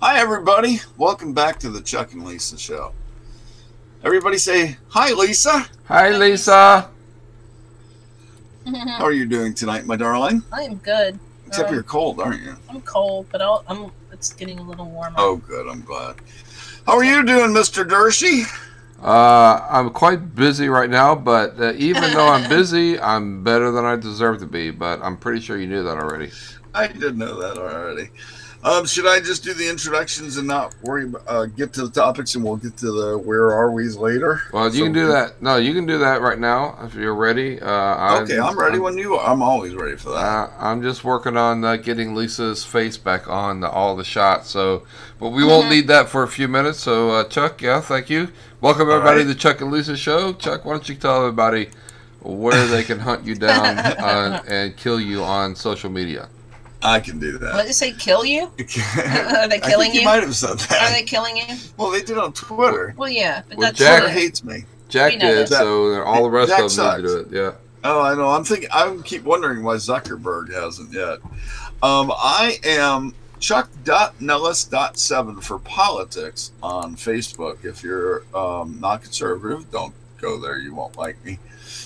Hi, everybody. Welcome back to the Chuck and Lisa Show. Everybody say, hi, Lisa. Hi, Lisa. How are you doing tonight, my darling? I am good. Except you're cold, aren't you? I'm cold, but it's getting a little warmer. Oh, good. I'm glad. How are you doing, Mr. Dershey? I'm quite busy right now, but even though I'm busy, I'm better than I deserve to be, but I'm pretty sure you knew that already. I did know that already. Should I just do the introductions and not worry about, get to the topics, and we'll get to the where are we's later? Well, you can do that. No, you can do that right now if you're ready. Okay, I'm ready when you are. I'm always ready for that. I'm just working on getting Lisa's face back on all the shots, but we won't need that for a few minutes. So, Chuck, thank you. Welcome everybody to the Chuck and Lisa Show. Chuck, why don't you tell everybody where they can hunt you down and kill you on social media? I can do that. What did you say? Kill you? Are they killing you? You might have said that. Are they killing you? Well, they did on Twitter. Well, yeah, but well, that's Jack hates me. Jack did, so all the rest of them need to do it. Yeah. Oh, I know. I keep wondering why Zuckerberg hasn't yet. I am Chuck.Nellis.7 for politics on Facebook. If you're not conservative, don't go there. You won't like me.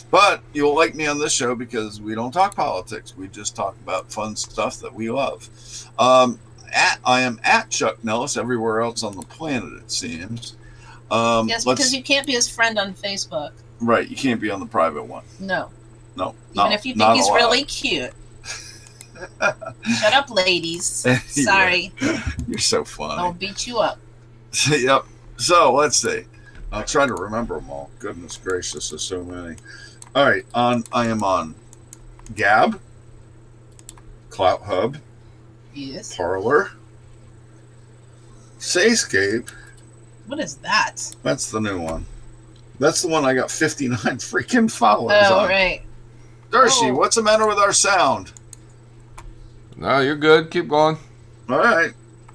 But you'll like me on this show because we don't talk politics. We just talk about fun stuff that we love. I am at Chuck Nellis everywhere else on the planet, it seems. Yes, because you can't be his friend on Facebook. Right, you can't be on the private one. No. No. Even if you think he's really cute. Shut up, ladies. Sorry. You're so funny. I'll beat you up. Yep. So, let's see. I'll try to remember them all. Goodness gracious, there's so many. All right, I am on Gab, Clout Hub, yes, Parlor, Sayscape. What is that? That's the new one. That's the one I got 59 freaking followers on. Oh, right. Dershey, what's the matter with our sound? No, you're good. Keep going. All right.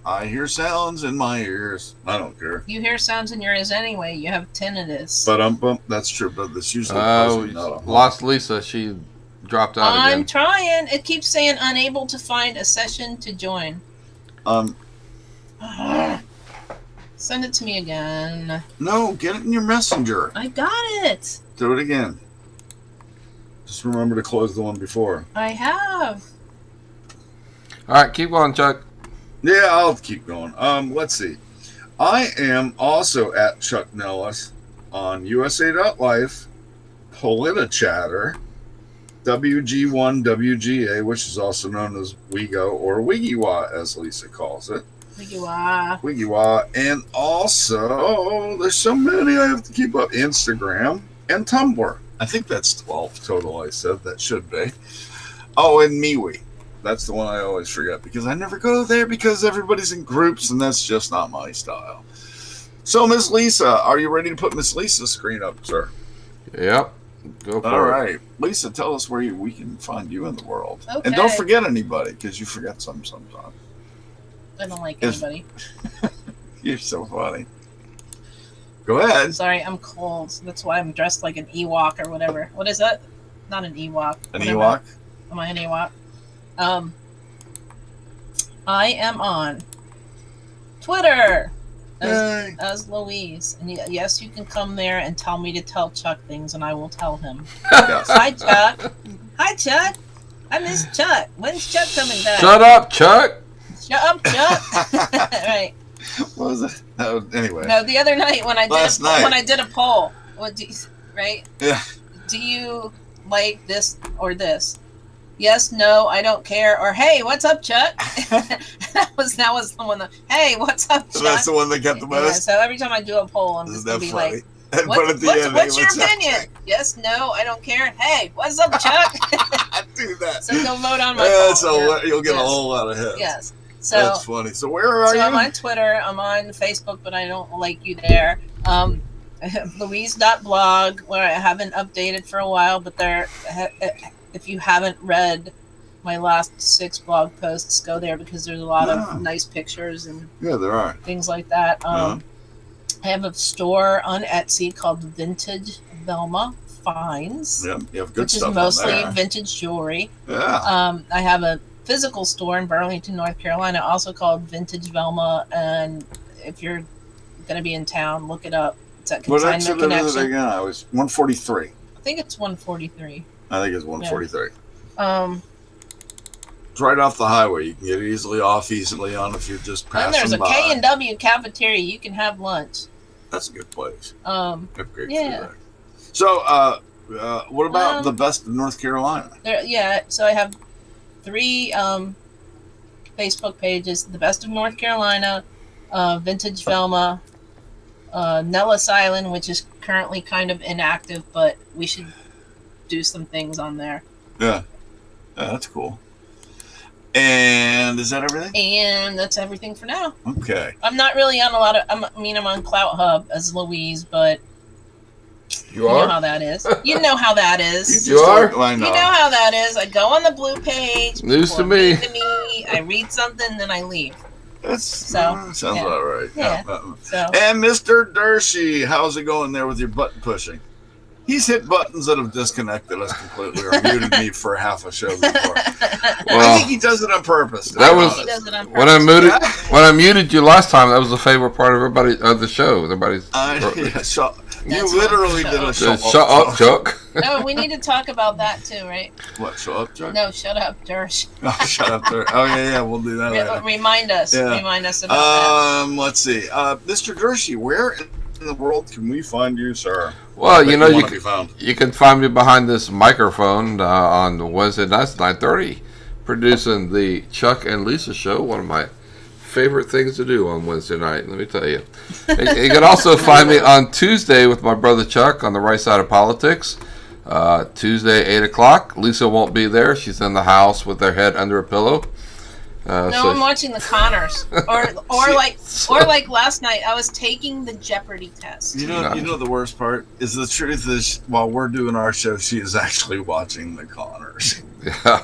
I hear sounds in my ears. I don't care. You hear sounds in your ears anyway. You have tinnitus. But that's true. But that's usually lost Lisa. She dropped out again. I'm trying. It keeps saying unable to find a session to join. Send it to me again. No, get it in your messenger. I got it. Do it again. Just remember to close the one before. I have. All right, keep going, Chuck. Yeah, I'll keep going. Let's see. I am also at Chuck Nellis on USA.life, PolitiChatter, WG1WGA, which is also known as Wigo or Wigiwa, as Lisa calls it. Wigiwa. And also, there's so many I have to keep up. Instagram and Tumblr. I think that's 12 total, I said. That should be. Oh, and MeWe. That's the one I always forget because I never go there because everybody's in groups and that's just not my style. So, Miss Lisa, are you ready to put Miss Lisa's screen up, sir? Yep. Go for it. All right. Lisa, tell us where we can find you in the world. Okay. And don't forget anybody because you forget sometimes. I don't like anybody. You're so funny. Go ahead. Sorry, I'm cold. So that's why I'm dressed like an Ewok or whatever. What is that? Not an Ewok. An Ewok? Am I an Ewok? I am on Twitter as Louise. And yes, you can come there and tell me to tell Chuck things, and I will tell him. Yes. Hi, Chuck. Hi, Chuck. I miss Chuck. When's Chuck coming back? Shut up, Chuck. Shut up, Chuck. Right. What was it? Anyway. No, the other night when I did a poll, right? Yeah. Do you like this or this? Yes, no, I don't care, or hey, what's up, Chuck? that was the one that, hey, what's up, Chuck? So that's the one that got the most? Yeah, so every time I do a poll, I'm just going to be funny? Like, what's your opinion? Yes, no, I don't care. Hey, what's up, Chuck? Do that. So go vote on my poll. So you'll get a whole lot of hits. Yes. So, that's funny. So where are you? So I'm on Twitter. I'm on Facebook, but I don't like you there. Louise.blog, where I haven't updated for a while, but there, if you haven't read my last 6 blog posts, go there because there's a lot of nice pictures and there are things like that. I have a store on Etsy called Vintage Velma Finds. Yeah, you have good which stuff is mostly on there. vintage jewelry. Yeah. I have a physical store in Burlington, North Carolina, also called Vintage Velma, and if you're going to be in town, look it up. It's at Consignment Connection. What again? I was 143. I think it's 143. I think it's 143. Yeah. It's right off the highway. You can get easily on if you're just passing by. And there's a K&W cafeteria. You can have lunch. That's a good place. Great food there. So, what about the best of North Carolina? So I have 3 Facebook pages: the best of North Carolina, Vintage Velma, Nellis Island, which is currently kind of inactive, but we should do some things on there. Yeah, that's cool. And is that everything? And that's everything for now. Okay. I'm not really on a lot of. I'm on Clout Hub as Louise, but you know how that is. You know how that is. You are. I know. You know how that is. I go on the blue page. News to me. I read something, then I leave. Sounds about right. Yeah. And Mr. Dershey, how's it going there with your button pushing? He's hit buttons that have disconnected us completely or muted me for half a show before. I think he does it on purpose. That was when I muted you last time. That was the favorite part of the show. Everybody's. You literally did a shut up, Chuck. No, we need to talk about that too, right? What, shut up, Chuck? No, shut up, Dersh. Oh, shut up, Dersh. Oh, yeah, we'll do that later. Remind us. Yeah. Remind us about that. Let's see. Mr. Dershey, where in the world can we find you, sir? Well, you can find me behind this microphone on Wednesday nights, 9:30, producing the Chuck and Lisa show, one of my favorite things to do on Wednesday night, let me tell you. You can also find me on Tuesday with my brother Chuck on the right side of politics. Tuesday, 8 o'clock. Lisa won't be there. She's in the house with her head under a pillow. I'm watching the Connors, or like last night, I was taking the Jeopardy test. You know the worst part is the truth is while we're doing our show, she is actually watching the Connors. Yeah.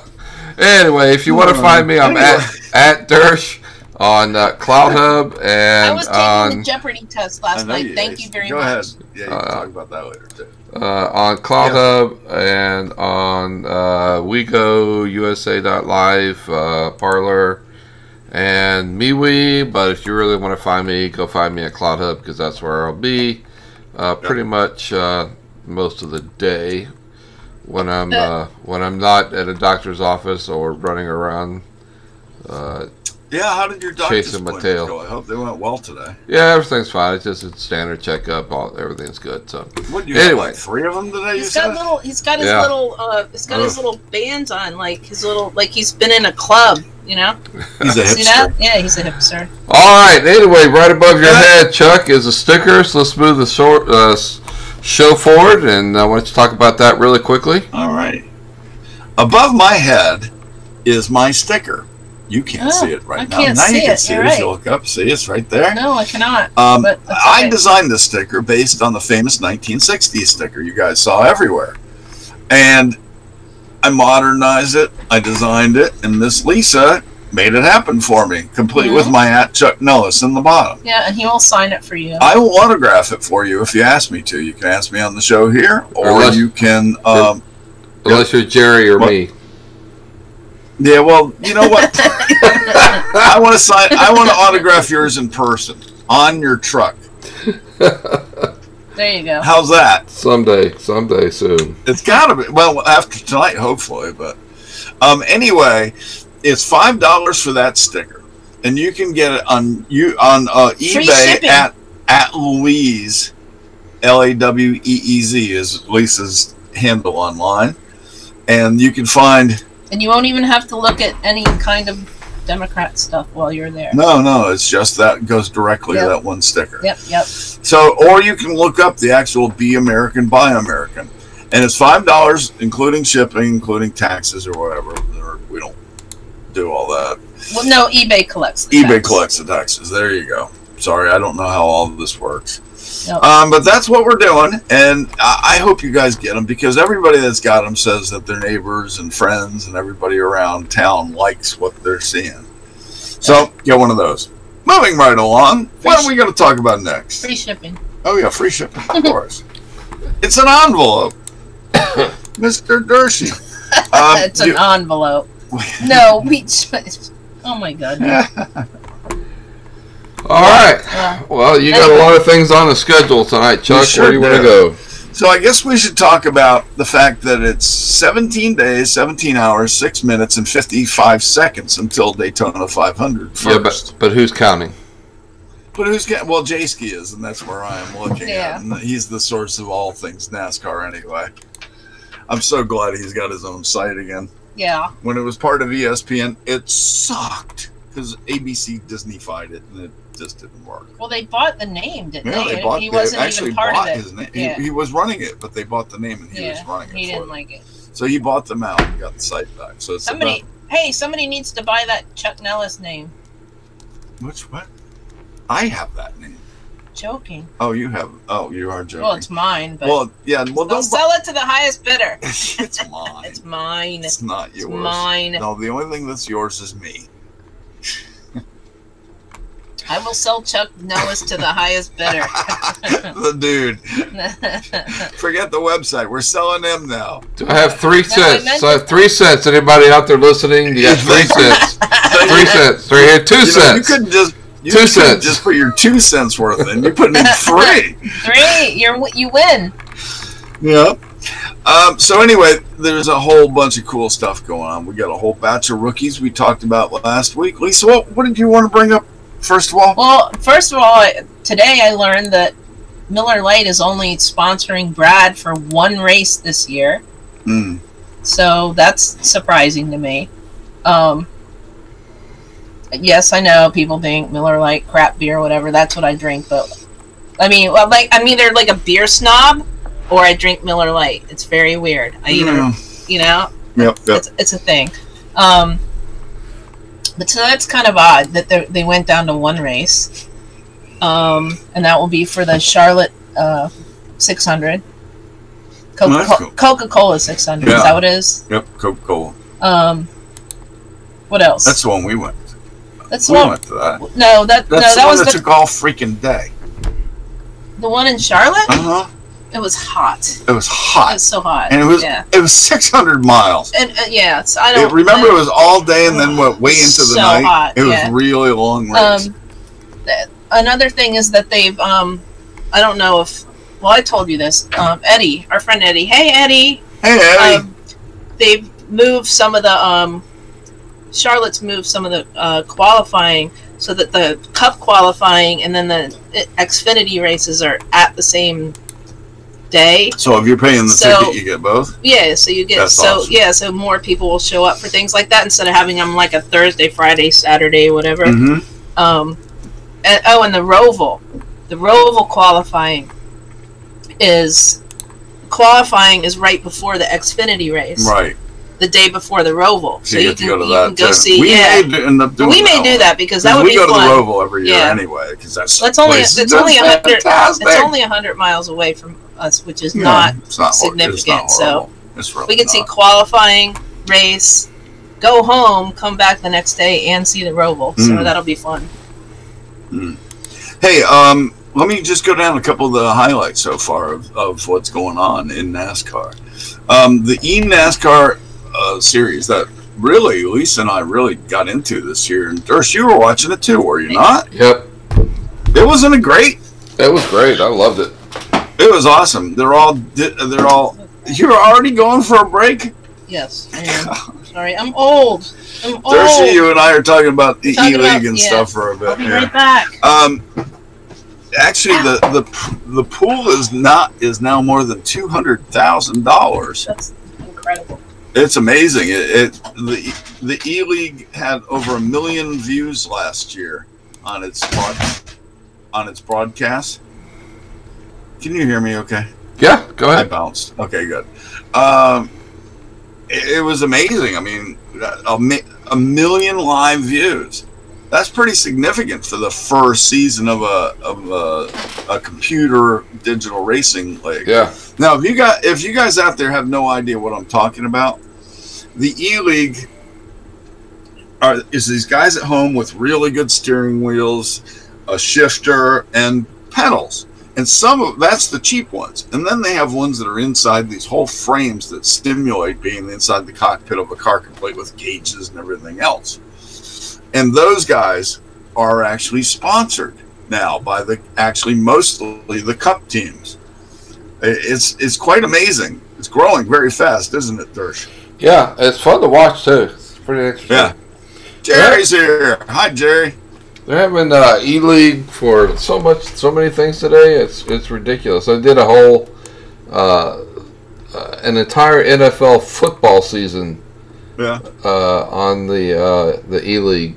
Anyway, if you want to find me, I'm at Dersh on Cloud Hub and I was taking the Jeopardy test last night. Thank you very much. Go ahead. Yeah, you can talk about that later too. On Cloud Hub and on WeGo, USA.live, Parlor, and MeWe. But if you really want to find me, go find me at Cloud Hub because that's where I'll be pretty much most of the day when I'm not at a doctor's office or running around. How did your doctor's chasing my tail go? I hope they went well today. Yeah, everything's fine. It's just a standard checkup. Everything's good. So what have, like 3 of them today? He's got his little bands on, like he's been in a club. You know, he's a hipster. See that? Yeah, he's a hipster. All right. Anyway, right above your head, Chuck, is a sticker. So let's move the show forward, and I want you to talk about that really quickly. All right. Above my head is my sticker. You can't see it right now. Now you can see it if you look up. See, it's right there. No, I cannot. I designed this sticker based on the famous 1960s sticker you guys saw everywhere. And I modernized it, I designed it, and Miss Lisa made it happen for me, complete with my @Chuck Nellis in the bottom. Yeah, and he will sign it for you. I will autograph it for you if you ask me to. You can ask me on the show here, or you can... unless you're Jerry or me. Yeah, well, you know what? I want to autograph yours in person on your truck. There you go. How's that? Someday soon. It's got to be. Well, after tonight, hopefully. But anyway, it's $5 for that sticker, and you can get it on eBay at Louise, LAWEEZ is Lisa's handle online, and you can find. And you won't even have to look at any kind of Democrat stuff while you're there. No, it's just that goes directly to that one sticker. Yep. So, or you can look up the actual Be American, Buy American, and it's $5, including shipping, including taxes or whatever. We don't do all that. Well, no, eBay collects the taxes. Collects the taxes. There you go. Sorry, I don't know how all of this works. Nope. But that's what we're doing, and I hope you guys get them, because everybody that's got them says that their neighbors and friends and everybody around town likes what they're seeing. So, get one of those. Moving right along, what are we going to talk about next? Free shipping. Oh, yeah, free shipping, of course. It's an envelope. Mr. Dershey. It's an envelope. No, oh, my God. All right. Well, you got a lot of things on the schedule tonight, Chuck. Where do you want to go? So I guess we should talk about the fact that it's 17 days, 17 hours, 6 minutes, and 55 seconds until Daytona 500 first. Yeah, but who's counting? But who's counting? Well, Jayski is, and that's where I am looking at. And he's the source of all things NASCAR anyway. I'm so glad he's got his own site again. Yeah. When it was part of ESPN, it sucked because ABC Disney-fied it, and it just didn't work. Well, they bought the name, didn't they? He wasn't even part of it. His name. Yeah. He was running it, but they bought the name, and he was running it. He didn't like it. So he bought them out and got the site back. So it's somebody needs to buy that Chuck Nellis name. What? I have that name. Joking. Oh, you have. Oh, you are joking. Well, it's mine, but don't sell it to the highest bidder. It's mine. It's mine. It's not yours. It's mine. No, the only thing that's yours is me. I will sell Chuck Nellis to the highest bidder. The dude. Forget the website. We're selling him now. Do I have 3 cents? So I have 3 cents. Anybody out there listening? You got 3 cents. 3 cents. Right here, 2 cents. You couldn't just. You could just put your 2 cents worth in. You put in 3. 3. You win. Yeah. So anyway, there's a whole bunch of cool stuff going on. We got a whole batch of rookies we talked about last week. Lisa, what did you want to bring up first of all? Well, first of all, today I learned that Miller Lite is only sponsoring Brad for 1 race this year. So that's surprising to me. Yes, I know people think Miller Lite, crap beer, whatever. That's what I drink, but I'm either like a beer snob or I drink Miller Lite. It's very weird. I either, Yep. It's a thing. But so that's kind of odd that they went down to 1 race, and that will be for the Charlotte 600. Coca-Cola 600. Yeah. Is that what it is? Yep, Coca-Cola. What else? That's the one we went. That's we went to that. No, that was that took all freaking day. The one in Charlotte? Uh-huh. It was hot. It was hot. It was so hot. And it was 600 miles. And I don't remember it was all day and then went way into the night. Hot, it was really a long race. Another thing is that they've I don't know if I told you this. Eddie, our friend Eddie. Hey Eddie. Hey Eddie. They've moved some of the Charlotte's moved some of the qualifying so that the Cup qualifying and then the Xfinity races are at the same day. So if you're paying the ticket, you get both? Yeah, so you get awesome. So more people will show up for things like that instead of having them like a Thursday, Friday, Saturday, whatever. Mm-hmm. And the Roval. The Roval qualifying is right before the Xfinity race. Right. The day before the Roval. So you can go see. We may end up doing we may do that because that would be fun. We go to the Roval every year anyway because it's only 100 miles away from us, which is not significant. So we could see qualifying, race, go home, come back the next day, and see the Roval. So that'll be fun. Hey, let me just go down a couple of the highlights so far of what's going on in NASCAR. The eNASCAR series that really, Lisa and I really got into this year. And Durst, you were watching it too, were you not? Yep. It wasn't great. It was great. I loved it. It was awesome. They're all. You're already going for a break? Yes, I am. Sorry, I'm old. Darcy, you and I are talking about the E-League and stuff for a bit. I'll be right back. Actually, the pool is now more than $200,000. That's incredible. It's amazing. The E-League had over 1 million views last year on its broadcast. Can you hear me? Okay. Yeah, go ahead. I bounced. Okay, good. It was amazing. I mean, 1 million live views. That's pretty significant for the first season of a computer digital racing league. Yeah. Now, if you guys out there have no idea what I'm talking about, the E-League is these guys at home with really good steering wheels, a shifter, and pedals. And that's the cheap ones. And then they have ones that are inside these whole frames that simulate being inside the cockpit of a car, complete with gauges and everything else. And those guys are actually sponsored now by mostly the Cup teams. It's quite amazing. It's growing very fast, isn't it, Dersh? Yeah, it's fun to watch too. It's pretty interesting. Yeah. Jerry's here. Hi, Jerry. They're having E-League for so many things today. It's ridiculous. I did a whole an entire NFL football season. Yeah. On the E-League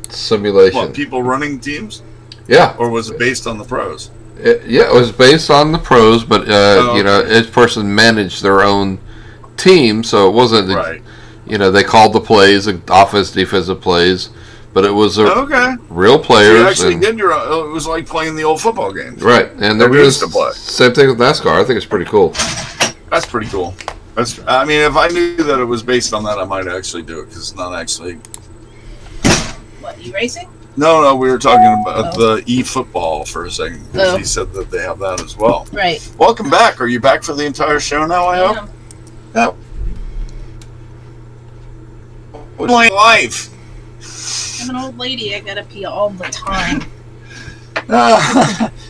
simulation. What, people running teams? Yeah. Or was it based on the pros? It was based on the pros, but each person managed their own team, so it wasn't right. They called the plays, offense, defensive plays, but it was real players. So you actually did it was like playing the old football games. Right, and they're doing the same thing with NASCAR. I think it's pretty cool. That's pretty cool. I mean, if I knew that it was based on that, I might actually do it, because it's not actually... What, e-racing? No, we were talking about the e-football for a second, because he said that they have that as well. Right. Welcome back. Are you back for the entire show now, I hope? Yeah. What's my life? I'm an old lady. I gotta pee all the time.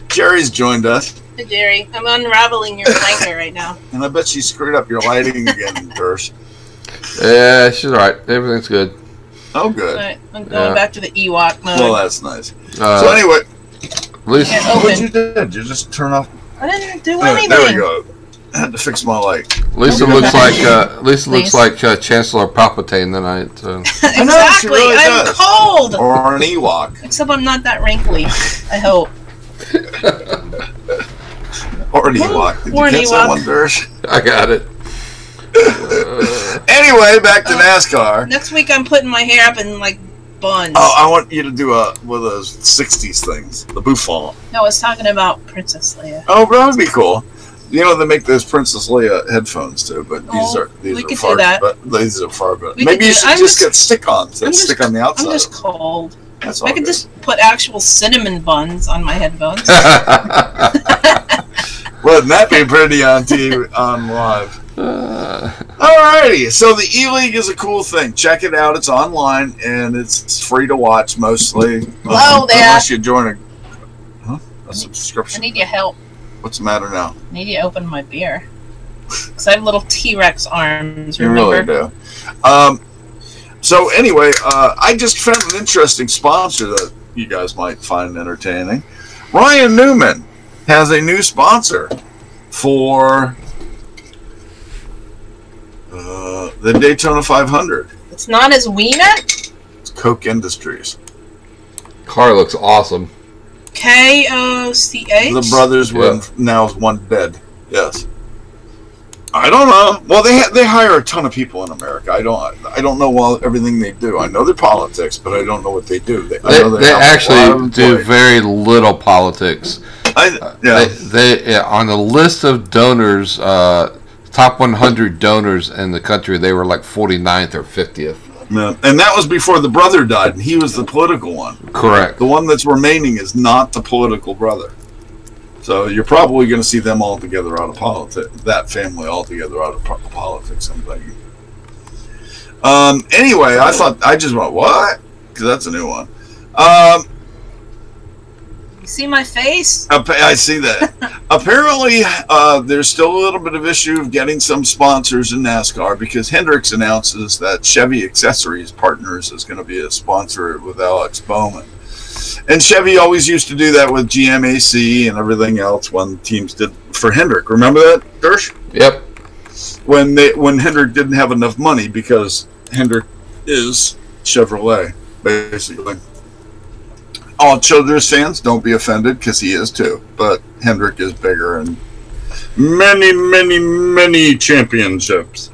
Jerry's joined us. Hey, Jerry. I'm unraveling your blanket right now. And I bet she screwed up your lighting again, Durst. Yeah, she's all right. Everything's good. Oh, good. Right, I'm going back to the Ewok mode. Well, that's nice. So anyway, Lisa, what you did? You just turn off? I didn't do anything. There we go. I had to fix my light. Lisa looks like Chancellor Palpatine tonight. So. Exactly. Really I'm does. cold. Or an Ewok. Except I'm not that wrinkly. I hope. Or an Ewok. Did you catch that one, Dersh? I got it. Anyway, back to NASCAR. Next week I'm putting my hair up in like buns. Oh, I want you to do one of those 60s things. The bouffant. No, I was talking about Princess Leia. Oh, that would be cool. You know, they make those Princess Leia headphones too, but these are far better. Maybe you should just get stick-ons that stick on the outside. I'm just cold. That's all I could just put actual cinnamon buns on my headphones. Wouldn't that be pretty on TV on live? Alrighty, so the E-League is a cool thing. Check it out. It's online and it's free to watch mostly. Hello there. Unless you join a subscription. I need your help. What's the matter now? I need you to open my beer. Because I have little T-Rex arms, remember? You really do. So anyway, I just found an interesting sponsor that you guys might find entertaining. Ryan Newman has a new sponsor for the Daytona 500. It's not his wiener? It's Koch Industries. Car looks awesome. K-O-C-H? The brothers were now one dead. Yes. I don't know. Well, they hire a ton of people in America. I don't know everything they do. I know their politics, but I don't know what they do. They actually do very little politics. They on the list of donors, top 100 donors in the country, they were like 49th or 50th. Yeah. And that was before the brother died, and he was the political one. Correct. The one that's remaining is not the political brother. So you're probably going to see them all together out of politics. That family all together out of politics, I'm thinking. Anyway, I just went, what? Because that's a new one. You see my face? I see that. Apparently, there's still a little bit of issue of getting some sponsors in NASCAR because Hendricks announces that Chevy Accessories Partners is going to be a sponsor with Alex Bowman. And Chevy always used to do that with GMAC and everything else when teams did for Hendrick. Remember that, Dersh? Yep. When Hendrick didn't have enough money because Hendrick is Chevrolet, basically. All Childress fans, don't be offended because he is too. But Hendrick is bigger and many, many, many championships.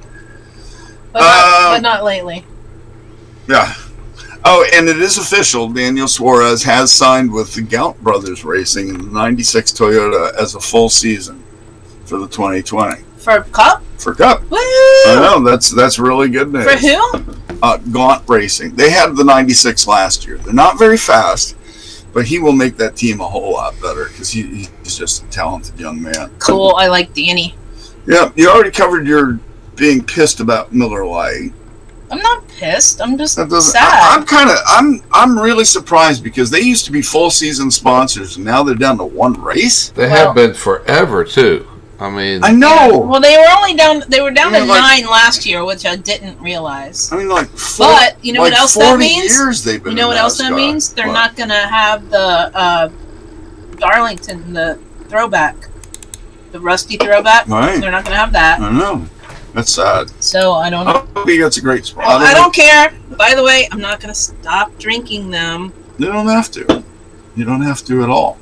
But not lately. Yeah. Oh, and it is official. Daniel Suarez has signed with the Gaunt Brothers Racing in the 96 Toyota as a full season for the 2020. For Cup? For Cup. Woo! I know, that's really good news. For who? Gaunt Racing. They had the 96 last year. They're not very fast, but he will make that team a whole lot better because he's just a talented young man. Cool. I like Danny. Yeah, you already covered your being pissed about Miller Lite. I'm not pissed. I'm just sad. I'm really surprised because they used to be full season sponsors and now they're down to one race. They have been forever too. I mean, I know. Well, they were only down. They were down to 9 last year, which I didn't realize. I mean, but you know what else that means? Years they've been. You know what else that means? They're not going to have the Darlington, the throwback, the rusty throwback. Right. They're not going to have that. I know. That's sad. So I don't know. I hope he gets a great spot. I don't care. By the way, I'm not going to stop drinking them. You don't have to. You don't have to at all.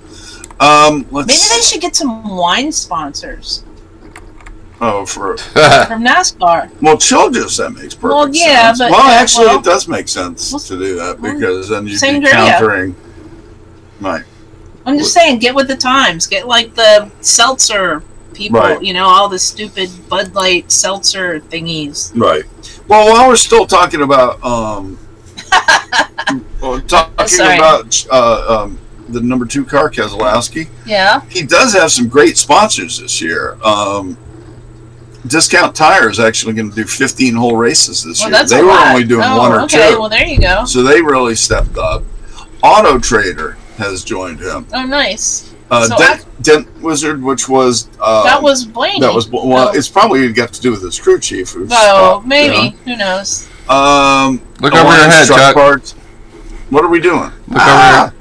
Maybe they should get some wine sponsors. Oh, from NASCAR. Well, Childress, that makes perfect sense. But actually, it does make sense to do that because then you'd be countering. Right. I'm just saying, get with the times. Get like the seltzer people, right. You know, all the stupid Bud Light seltzer thingies. Right. Well, while we're still talking about the number 2 car, Keselowski. Yeah. He does have some great sponsors this year. Discount Tire is actually going to do 15 whole races this year. They were only doing 1 or 2. Okay, well there you go. So they really stepped up. Auto Trader has joined him. Oh, nice. Dent Wizard, which was that was Blaney. It's probably got to do with his crew chief. Maybe. Who knows? Look over your head, Chuck. Parts. What are we doing? Look over here.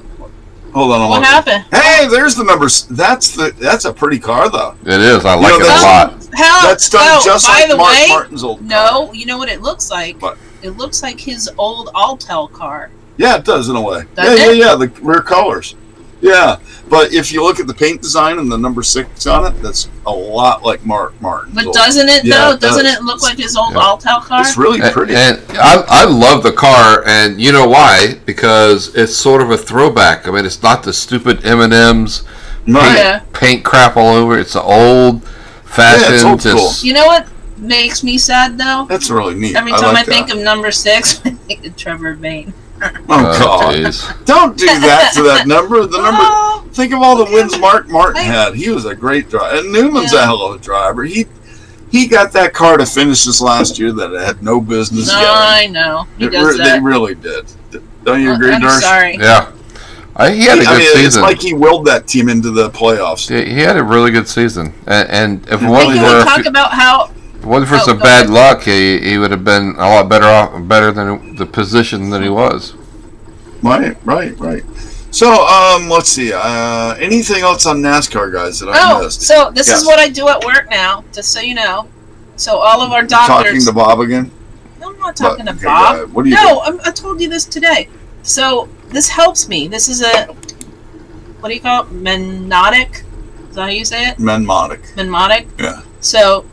Hold on. What happened? Hey, there's the numbers. That's a pretty car, though. It is. I like it a lot. That's done just like Martin's old car. No, you know what it looks like? What? It looks like his old Altel car. Yeah, it does in a way. Yeah. The rear colors. Yeah, but if you look at the paint design and the number 6 on it, that's a lot like Martin's. But doesn't it though? Doesn't it look like his old Altel car? It's really pretty. And I love the car, and you know why? Because it's sort of a throwback. I mean, it's not the stupid M&M's paint crap all over. It's old fashioned. Yeah, it's old school. You know what makes me sad though? That's really neat. Every time I think of number 6, I think of Trevor Bayne. Oh God! Geez. Don't do that to that number. The number. Think of all the wins Martin had. He was a great driver, and Newman's a hell of a driver. He got that car to finish this last year that it had no business getting. I know. He does that. They really did. Don't you agree, Darsh? Sorry. Yeah. He had a good season. It's like he willed that team into the playoffs. Yeah, he had a really good season, and if it wasn't for some bad luck, he would have been a lot better than the position that he was. Right. So, let's see. Anything else on NASCAR, guys, that I missed? So this is what I do at work now, just so you know. So all of our doctors. Talking to Bob again? No, I'm not talking to Bob. What do you do? I told you this today. So this helps me. This is what do you call it? Mnemonic? Is that how you say it? Mnemonic? Yeah. So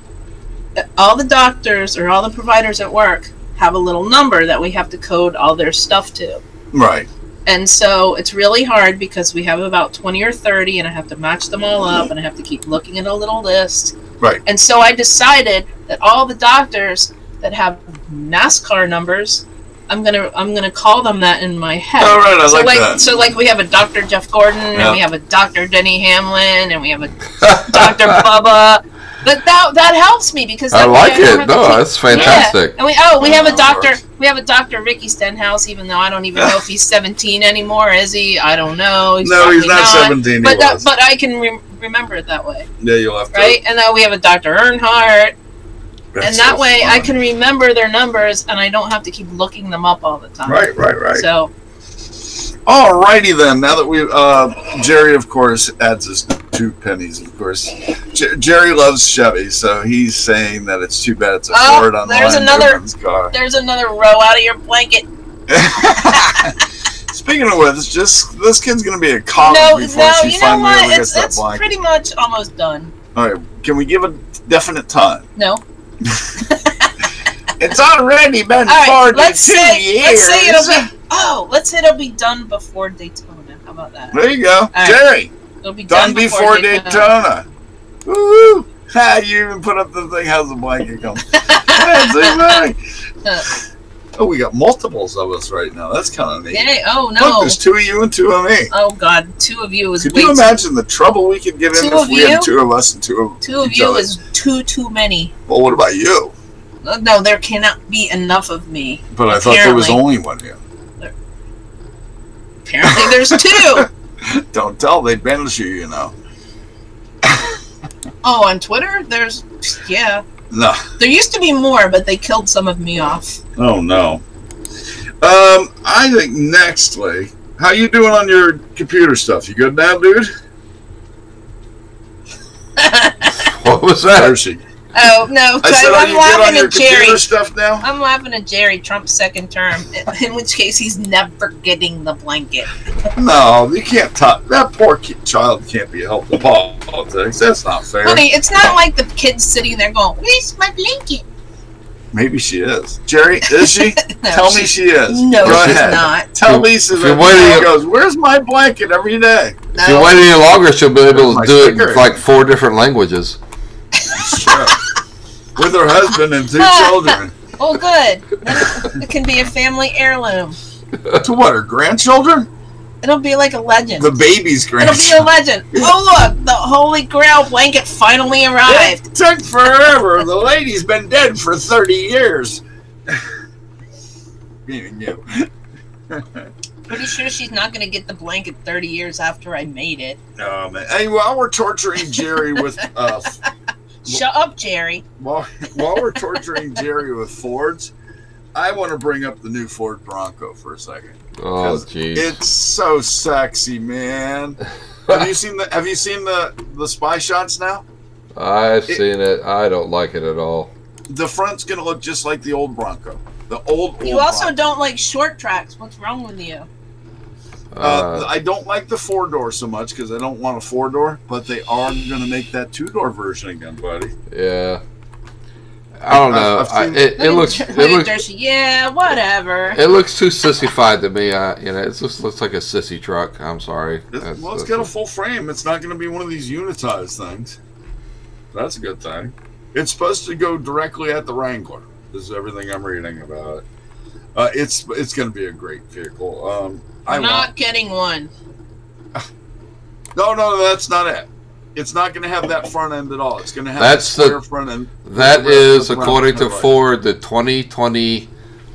all the doctors or all the providers at work have a little number that we have to code all their stuff to. Right. And so it's really hard because we have about 20 or 30 and I have to match them all up and I have to keep looking at a little list. Right. And so I decided that all the doctors that have NASCAR numbers, I'm gonna call them that in my head. All right, I like that. So like we have a Dr. Jeff Gordon and we have a Dr. Denny Hamlin and we have a Dr. Bubba. But that helps me because I like it. No, that's fantastic. Yeah. And we have a doctor. We have a Dr. Ricky Stenhouse. Even though I don't even know if he's 17 anymore, is he? I don't know. He's not 17. But I can remember it that way. Yeah, you'll have to. Right, and then we have a Dr. Earnhardt. And that way I can remember their numbers and I don't have to keep looking them up all the time. Right. So. Alrighty then. Now that we, Jerry, of course, adds his 2 pennies. Of course, Jerry loves Chevy, so he's saying that it's too bad it's a Ford on Newman's car. There's another row out of your blanket. Speaking of which, this kid's gonna be a college before she finally ever gets that blanket. It's pretty much almost done. All right, can we give a definite time? No. It's already been 42 years. Let's say it'll be done before Daytona. How about that? There you go. Right. Jerry. It'll be done before Daytona. Woo! Ha, you even put up the thing. How's the blanket come? Oh, we got multiples of us right now. That's kind of neat. Yeah. Oh, no. Look, there's 2 of you and 2 of me. Oh, God. 2 of you is Could you imagine the trouble we could get in if we had 2 of us and 2 of 2 of you is too many. Well, what about you? No, there cannot be enough of me. But I thought there was only 1 of you. Apparently there's 2. Don't tell. They banish you, you know. Oh, on Twitter? Yeah. No. There used to be more, but they killed some of me off. Oh, no. I think nextly, how you doing on your computer stuff? You good now, dude? What was that? Where is she? Oh, no. I'm laughing at Jerry. Stuff now? I'm laughing at Jerry, Trump's 2nd term, in which case he's never getting the blanket. No, you can't talk. That poor child can't be helped in politics. That's not fair. Honey, it's not like the kid's sitting there going, "Where's my blanket?" Maybe she is. Jerry, is she? No, Tell me she is. No, Go she's ahead. not. Tell Lisa that she goes, "Where's my blanket?" every day. No. If you wait any longer, she'll be able to do it in like 4 different languages. Sure. With her husband and 2 children. Oh, good. It can be a family heirloom. To what, her grandchildren? It'll be like a legend. The baby's grandchildren. It'll be a legend. Oh, look, the Holy Grail blanket finally arrived. It took forever. The lady's been dead for 30 years. Meaning you. Pretty sure she's not going to get the blanket 30 years after I made it. Oh, man. Hey, while we're torturing Jerry with... Shut up, Jerry. While we're torturing Jerry with Fords, I want to bring up the new Ford Bronco for a second. Oh, jeez. It's so sexy, man. Have you seen the spy shots now? I've seen it. I don't like it at all. The front's going to look just like the old Bronco. The old You also Bronco. Don't like short tracks. What's wrong with you? I don't like the 4-door so much because I don't want a 4-door, but they are going to make that 2-door version again, buddy. Yeah. I don't know. It looks. Yeah, whatever. It looks too sissified to me. It just looks like a sissy truck. I'm sorry. It's got a full frame. It's not going to be one of these unitized things. That's a good thing. It's supposed to go directly at the Wrangler. This is everything I'm reading about it. It's going to be a great vehicle. I'm not getting one. No, that's not it. It's not going to have that front end at all. It's going to have that square front end. That is, according to Ford, the 2020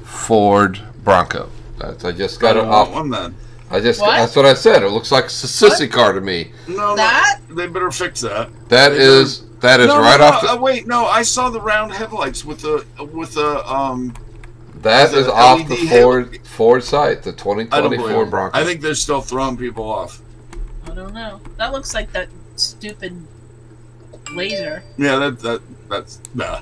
Ford Bronco. I just got it off. One then. That's what I said. It looks like a sissy car to me. No, they better fix that. That is off the. Wait, no, I saw the round headlights with the That is off the Ford site, the 2020 Ford Bronco. I think they're still throwing people off. I don't know. That looks like that stupid laser. Yeah, that's no.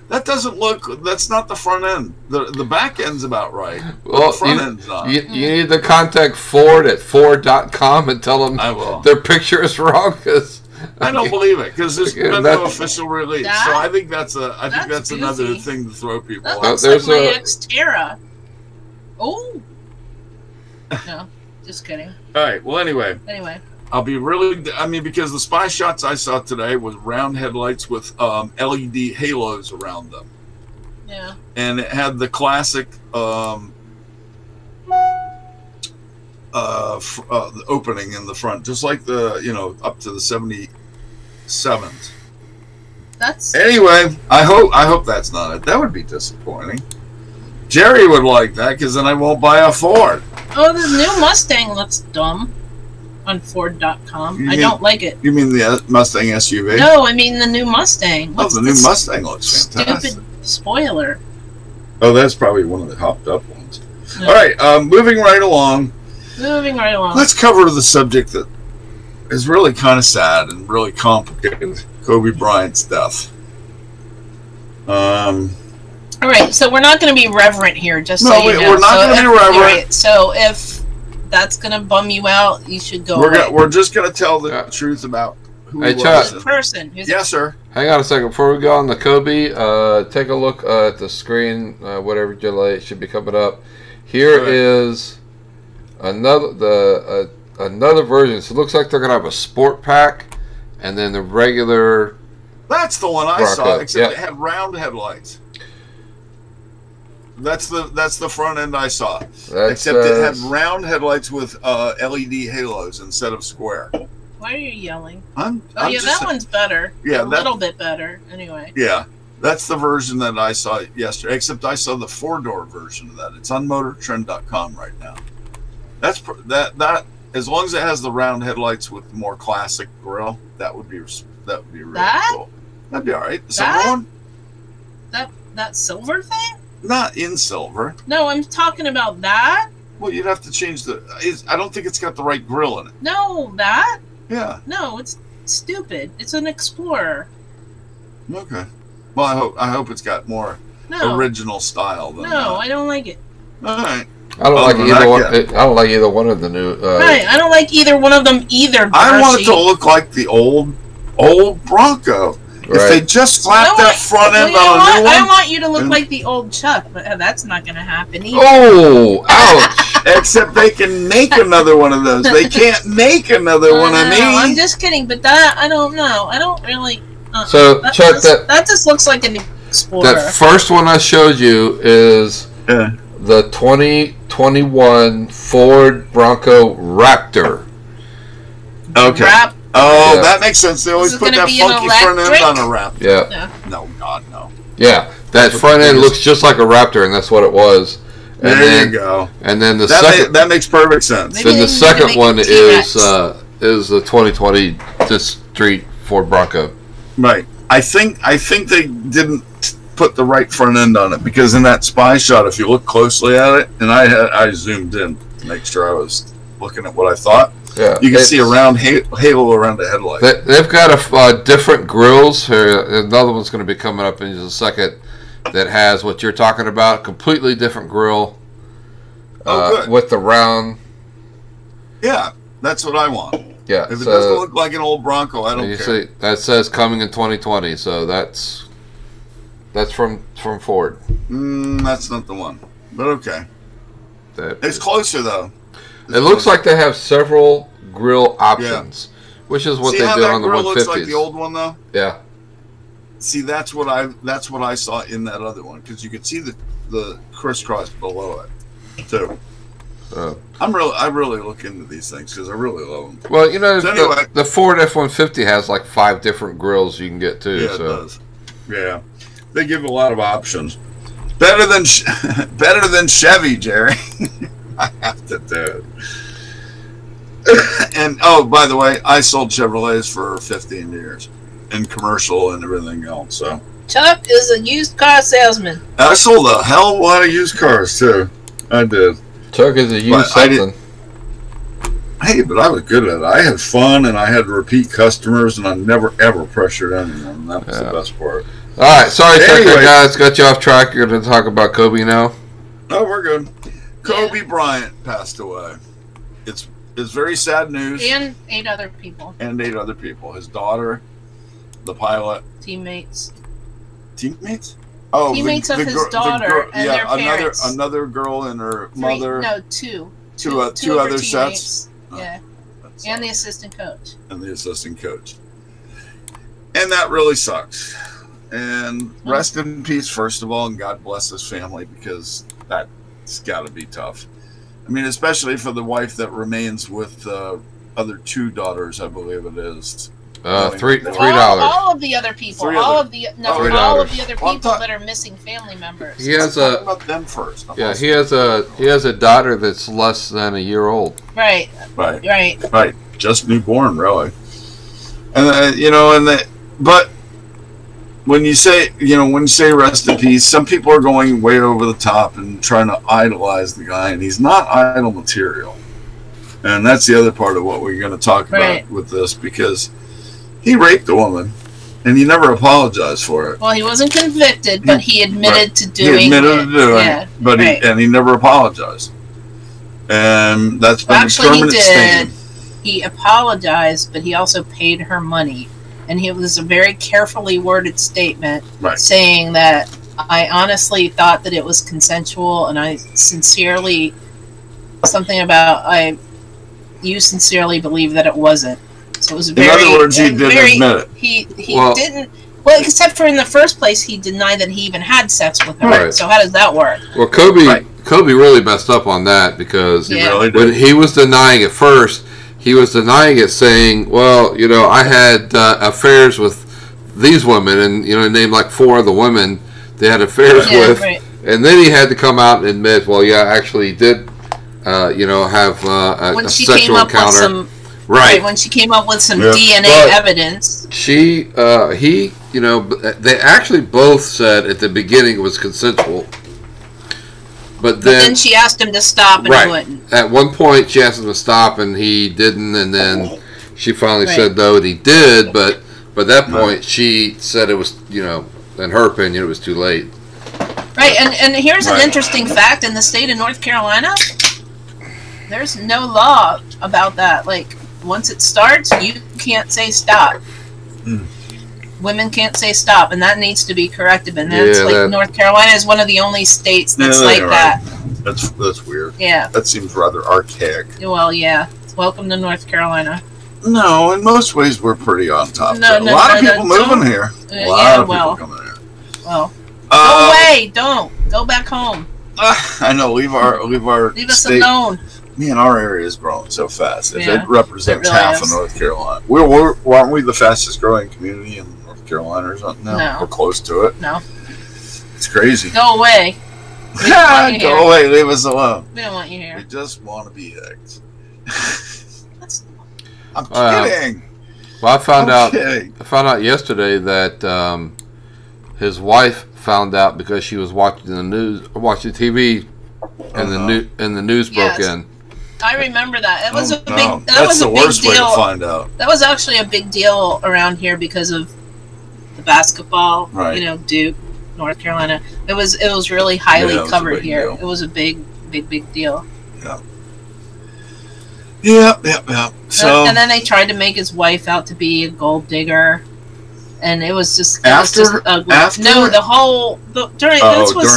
That doesn't look. That's not the front end. The back end's about right. Well, the front end's not. You need to contact Ford at Ford.com and tell them their picture is wrong because. I don't believe it because there's been no official release. So I think that's another thing to throw people off. That looks like my Xterra. Oh. No, just kidding. All right. Well, anyway. I'll be because the spy shots I saw today was round headlights with LED halos around them. Yeah. And it had the classic the opening in the front, just like the up to the 77s. That's anyway. I hope that's not it. That would be disappointing. Jerry would like that because then I won't buy a Ford. Oh, the new Mustang looks dumb on Ford.com. I don't like it. You mean the Mustang SUV? No, I mean the new Mustang. Oh, the new Mustang looks fantastic. Stupid spoiler. Oh, that's probably one of the hopped up ones. No. All right, moving right along. Let's cover the subject that is really kind of sad and really complicated. Kobe Bryant's death. All right, so we're not going to be reverent here, just so you know. We're not going to be reverent. Right, so if that's going to bum you out, you should go away. We're just going to tell the truth about who was the person. Yes, sir. Hang on a second. Before we go on the Kobe, take a look at the screen, whatever delay it should be coming up. Here is another version. So it looks like they're going to have a sport pack and then the regular. That's the one I saw, except it had round headlights. That's the front end I saw. Except it had round headlights with LED halos instead of square. Why are you yelling? That one's better. Yeah, a little bit better. Anyway. Yeah, that's the version that I saw yesterday. Except I saw the 4-door version of that. It's on MotorTrend.com right now. That's that. As long as it has the round headlights with more classic grille, that would be really cool. That'd be all right. The silver one. That silver thing. Not in silver. No, I'm talking about that. Well, you'd have to change I don't think it's got the right grill in it. No, that? Yeah. No, it's stupid. It's an Explorer. Okay. Well, I hope it's got more original style than that. I don't like it. All right. I don't like either one. I don't like either one of the new. Right. I don't like either one of them either. I want it to look like the old Bronco. If they just slap that front end on a new one. I want you to look like the old Chuck, but that's not going to happen either. Oh, ouch. Except they can make another one of those. They can't make another one of me. I'm just kidding, but that, I don't know. I don't really. So, Chuck, that just looks like an Explorer. That first one I showed you is the 2021 Ford Bronco Raptor. Okay. That makes sense. They always put that funky front end on a Raptor. Yeah. No, God, no. Yeah, that front end looks just like a Raptor, and that's what it was. And there you go. And then that makes perfect sense. Then the second one is the 2020 Street Ford Bronco. Right. I think they didn't put the right front end on it because in that spy shot, if you look closely at it, and I zoomed in to make sure I was looking at what I thought. Yeah, you can see a round halo around the headlight. They've got different grills. Another one's going to be coming up in just a second that has what you're talking about, completely different grill with the round. Yeah, that's what I want. Yeah, if it doesn't look like an old Bronco, I don't care. See, that says coming in 2020, so that's from Ford. That's not the one, but okay. It's closer though. It looks like they have several grill options, which is what they did on the 150s. Looks like the old one though. Yeah. See, that's what I saw in that other one because you could see the crisscross below it too. I really look into these things because I really love them. Well, you know, so anyway, the Ford F-150 has like 5 different grills you can get too. Yeah, it does. Yeah, they give a lot of options. Better than Chevy, Jerry. I have to do it. And by the way, I sold Chevrolets for 15 years in commercial and everything else. So Chuck is a used car salesman. I sold a hell of a lot of used cars too. I did. Chuck is a used something. Hey, but I was good at it. I had fun and I had repeat customers and I never ever pressured anyone. That was the best part. All right, sorry, anyway, Chuck, guys, got you off track. You're going to talk about Kobe now. No, we're good. Kobe Bryant passed away. It's very sad news. And 8 other people. His daughter, the pilot. Teammates? Oh, teammates of his daughter and their parents. Another girl and her mother. No, two. Two other sets. Yeah. And the assistant coach. And that really sucks. And rest in peace, first of all, and God bless his family because that's got to be tough. I mean, especially for the wife that remains with the other 2 daughters, I believe it is. $3. All of the other people. All of the other people that are missing family members. He has talk about them first. He has a daughter that's less than a year old. Right. Just newborn, really. And but when you say rest in peace, some people are going way over the top and trying to idolize the guy, and he's not idol material. And that's the other part of what we're going to talk about with this, because he raped a woman, and he never apologized for it. Well, he wasn't convicted, but he admitted to doing it. He admitted to doing it, but he never apologized. And that's been a permanent stain. He apologized, but he also paid her money. And it was a very carefully worded statement saying that I honestly thought that it was consensual, and I sincerely, you sincerely believe that it wasn't. So it was very. In other words, he didn't admit it. He didn't. Well, except for in the first place, he denied that he even had sex with her. Right. So how does that work? Well, Kobe really messed up on that, because when he was denying it first, he was denying it, saying, "Well, I had affairs with these women, and named like 4 of the women they had affairs with." Right. And then he had to come out and admit, "Well, yeah, actually, he did, have a sexual encounter." Right, when she came up with some DNA evidence. He, they actually both said at the beginning it was consensual. But then she asked him to stop, and he wouldn't. At one point, she asked him to stop, and he didn't, and then she finally said no, and he did, but at that point, she said it was, in her opinion, it was too late. Right, and here's an interesting fact. In the state of North Carolina, there's no law about that. Like, once it starts, you can't say stop. Women can't say stop, and that needs to be corrected. And that's North Carolina is one of the only states that's like that. That's weird. Yeah. That seems rather archaic. Well, yeah. Welcome to North Carolina. No, in most ways we're pretty on top. A lot of people moving here. A lot of people coming here. Well, go away. Don't go back home. I know. Leave us state alone. Man, our area is growing so fast. If it represents half of North Carolina, aren't we the fastest growing community in North Carolina or something? No, we're close to it. No, it's crazy. Go away. Go away. Leave us alone. We don't want you here. We just want to be eggs. I'm kidding. Well, I found out yesterday that his wife found out because she was watching TV, and the news broke in. I remember that. It was a big. That That's was a the big worst deal. way to find out. That was actually a big deal around here because of the basketball. Duke, North Carolina. It was really highly covered here. Deal. It was a big deal. Yeah. So and then they tried to make his wife out to be a gold digger, and it was just ugly. No, during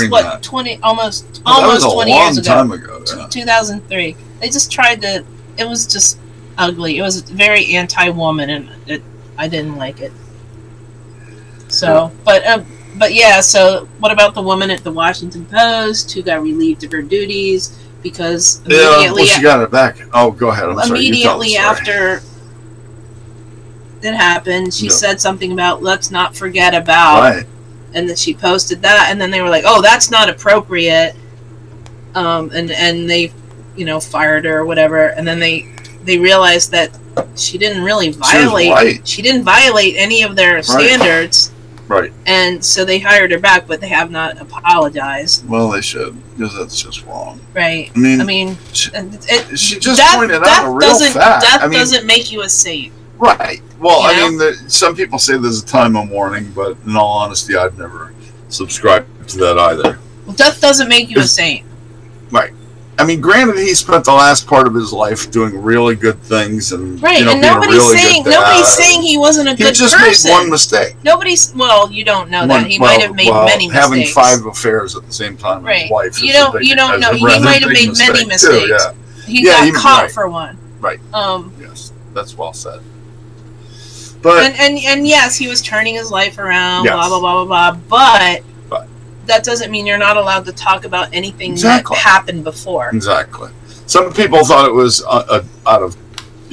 what 20 almost 20 years ago. Time ago. 2003. They just tried to. It was just ugly. It was very anti-woman, and I didn't like it. So, but yeah. So, what about the woman at the Washington Post who got relieved of her duties because immediately she got it back? Oh, go ahead. I'm sorry. Immediately after it happened, she said something about "let's not forget about," and then she posted that, and then they were like, "Oh, that's not appropriate," and they, fired her or whatever, and then they realized that she didn't really violate. She didn't violate any of their standards. Right. And so they hired her back, but they have not apologized. Well, they should, because that's just wrong. Right. I mean she just pointed out a real fact. Death doesn't make you a saint. Right. Well, some people say there's a time of mourning, but in all honesty, I've never subscribed to that either. Well, death doesn't make you a saint. Right. I mean, granted, he spent the last part of his life doing really good things, and and nobody's saying he wasn't a good person. He just made one mistake. Well, you don't know that he might have made many mistakes. Having 5 affairs at the same time with his wife. You don't know. He might have made many mistakes. He got caught for one. Right. Yes, that's well said. But and yes, he was turning his life around. Blah blah blah blah blah. But that doesn't mean you're not allowed to talk about anything that happened before. Exactly. Some people thought it was out of,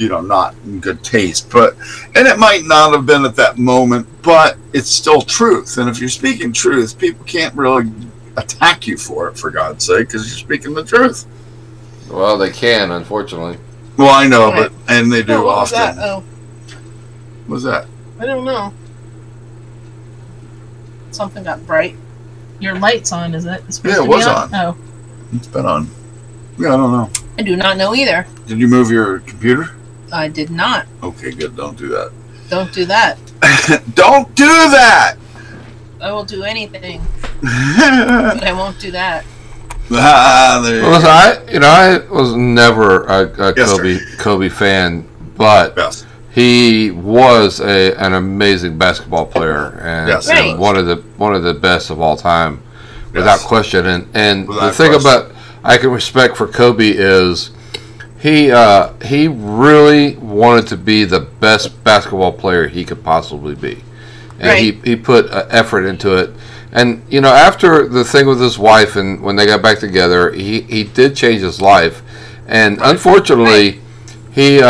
not in good taste. And it might not have been at that moment, but it's still truth. And if you're speaking truth, people can't really attack you for it, for God's sake, because you're speaking the truth. Well, they can, unfortunately. Well, I know, and they do often. What was that? Oh. What's that? I don't know. Something got bright. Your light's on, is it? Yeah, it was on. Oh. It's been on. Yeah, I don't know. I do not know either. Did you move your computer? I did not. Okay, good. Don't do that. Don't do that. Don't do that! I will do anything. But I won't do that. I was never a Kobe fan, but he was an amazing basketball player and one of the best of all time, without question. And the thing about I can respect for Kobe is he really wanted to be the best basketball player he could possibly be, and he put effort into it. And after the thing with his wife, and when they got back together, he did change his life. And unfortunately, he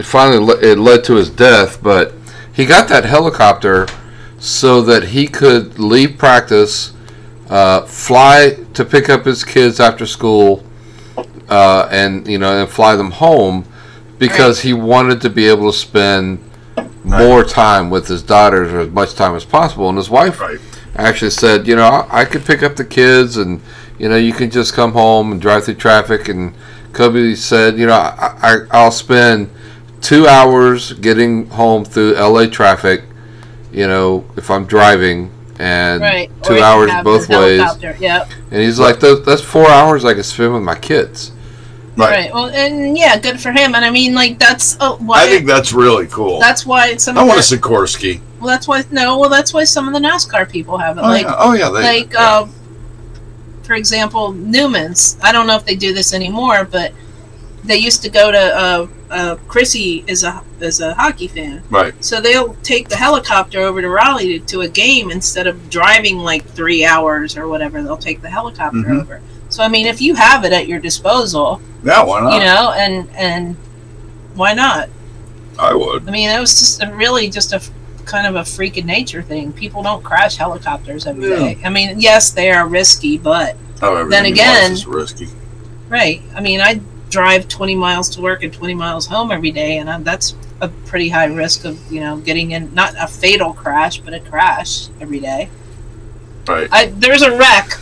finally led to his death. But he got that helicopter so that he could leave practice, fly to pick up his kids after school, and fly them home, because he wanted to be able to spend more time with his daughters, or as much time as possible. And his wife actually said, I could pick up the kids, and you can just come home and drive through traffic. And Kobe said, I'll spend 2 hours getting home through LA traffic, if I'm driving, and 2 hours both ways. Yep. And he's like, that's 4 hours I can spend with my kids. Right. Well, and good for him. And I mean, that's why I think that's really cool. That's why I want a Sikorsky. Well, that's why that's why some of the NASCAR people have it. For example, Newman's. I don't know if they do this anymore, but they used to go to. Chrissy is a hockey fan, right? So they'll take the helicopter over to Raleigh to a game instead of driving 3 hours or whatever. They'll take the helicopter over. So I mean, if you have it at your disposal, yeah, why not? And why not? I would. I mean, it was just a kind of a freak of nature thing. People don't crash helicopters every day. I mean, yes, they are risky, but then again, is risky. Right. I mean, I drive 20 miles to work and 20 miles home every day, and that's a pretty high risk of getting in, not a fatal crash, but a crash every day. Right. There's a wreck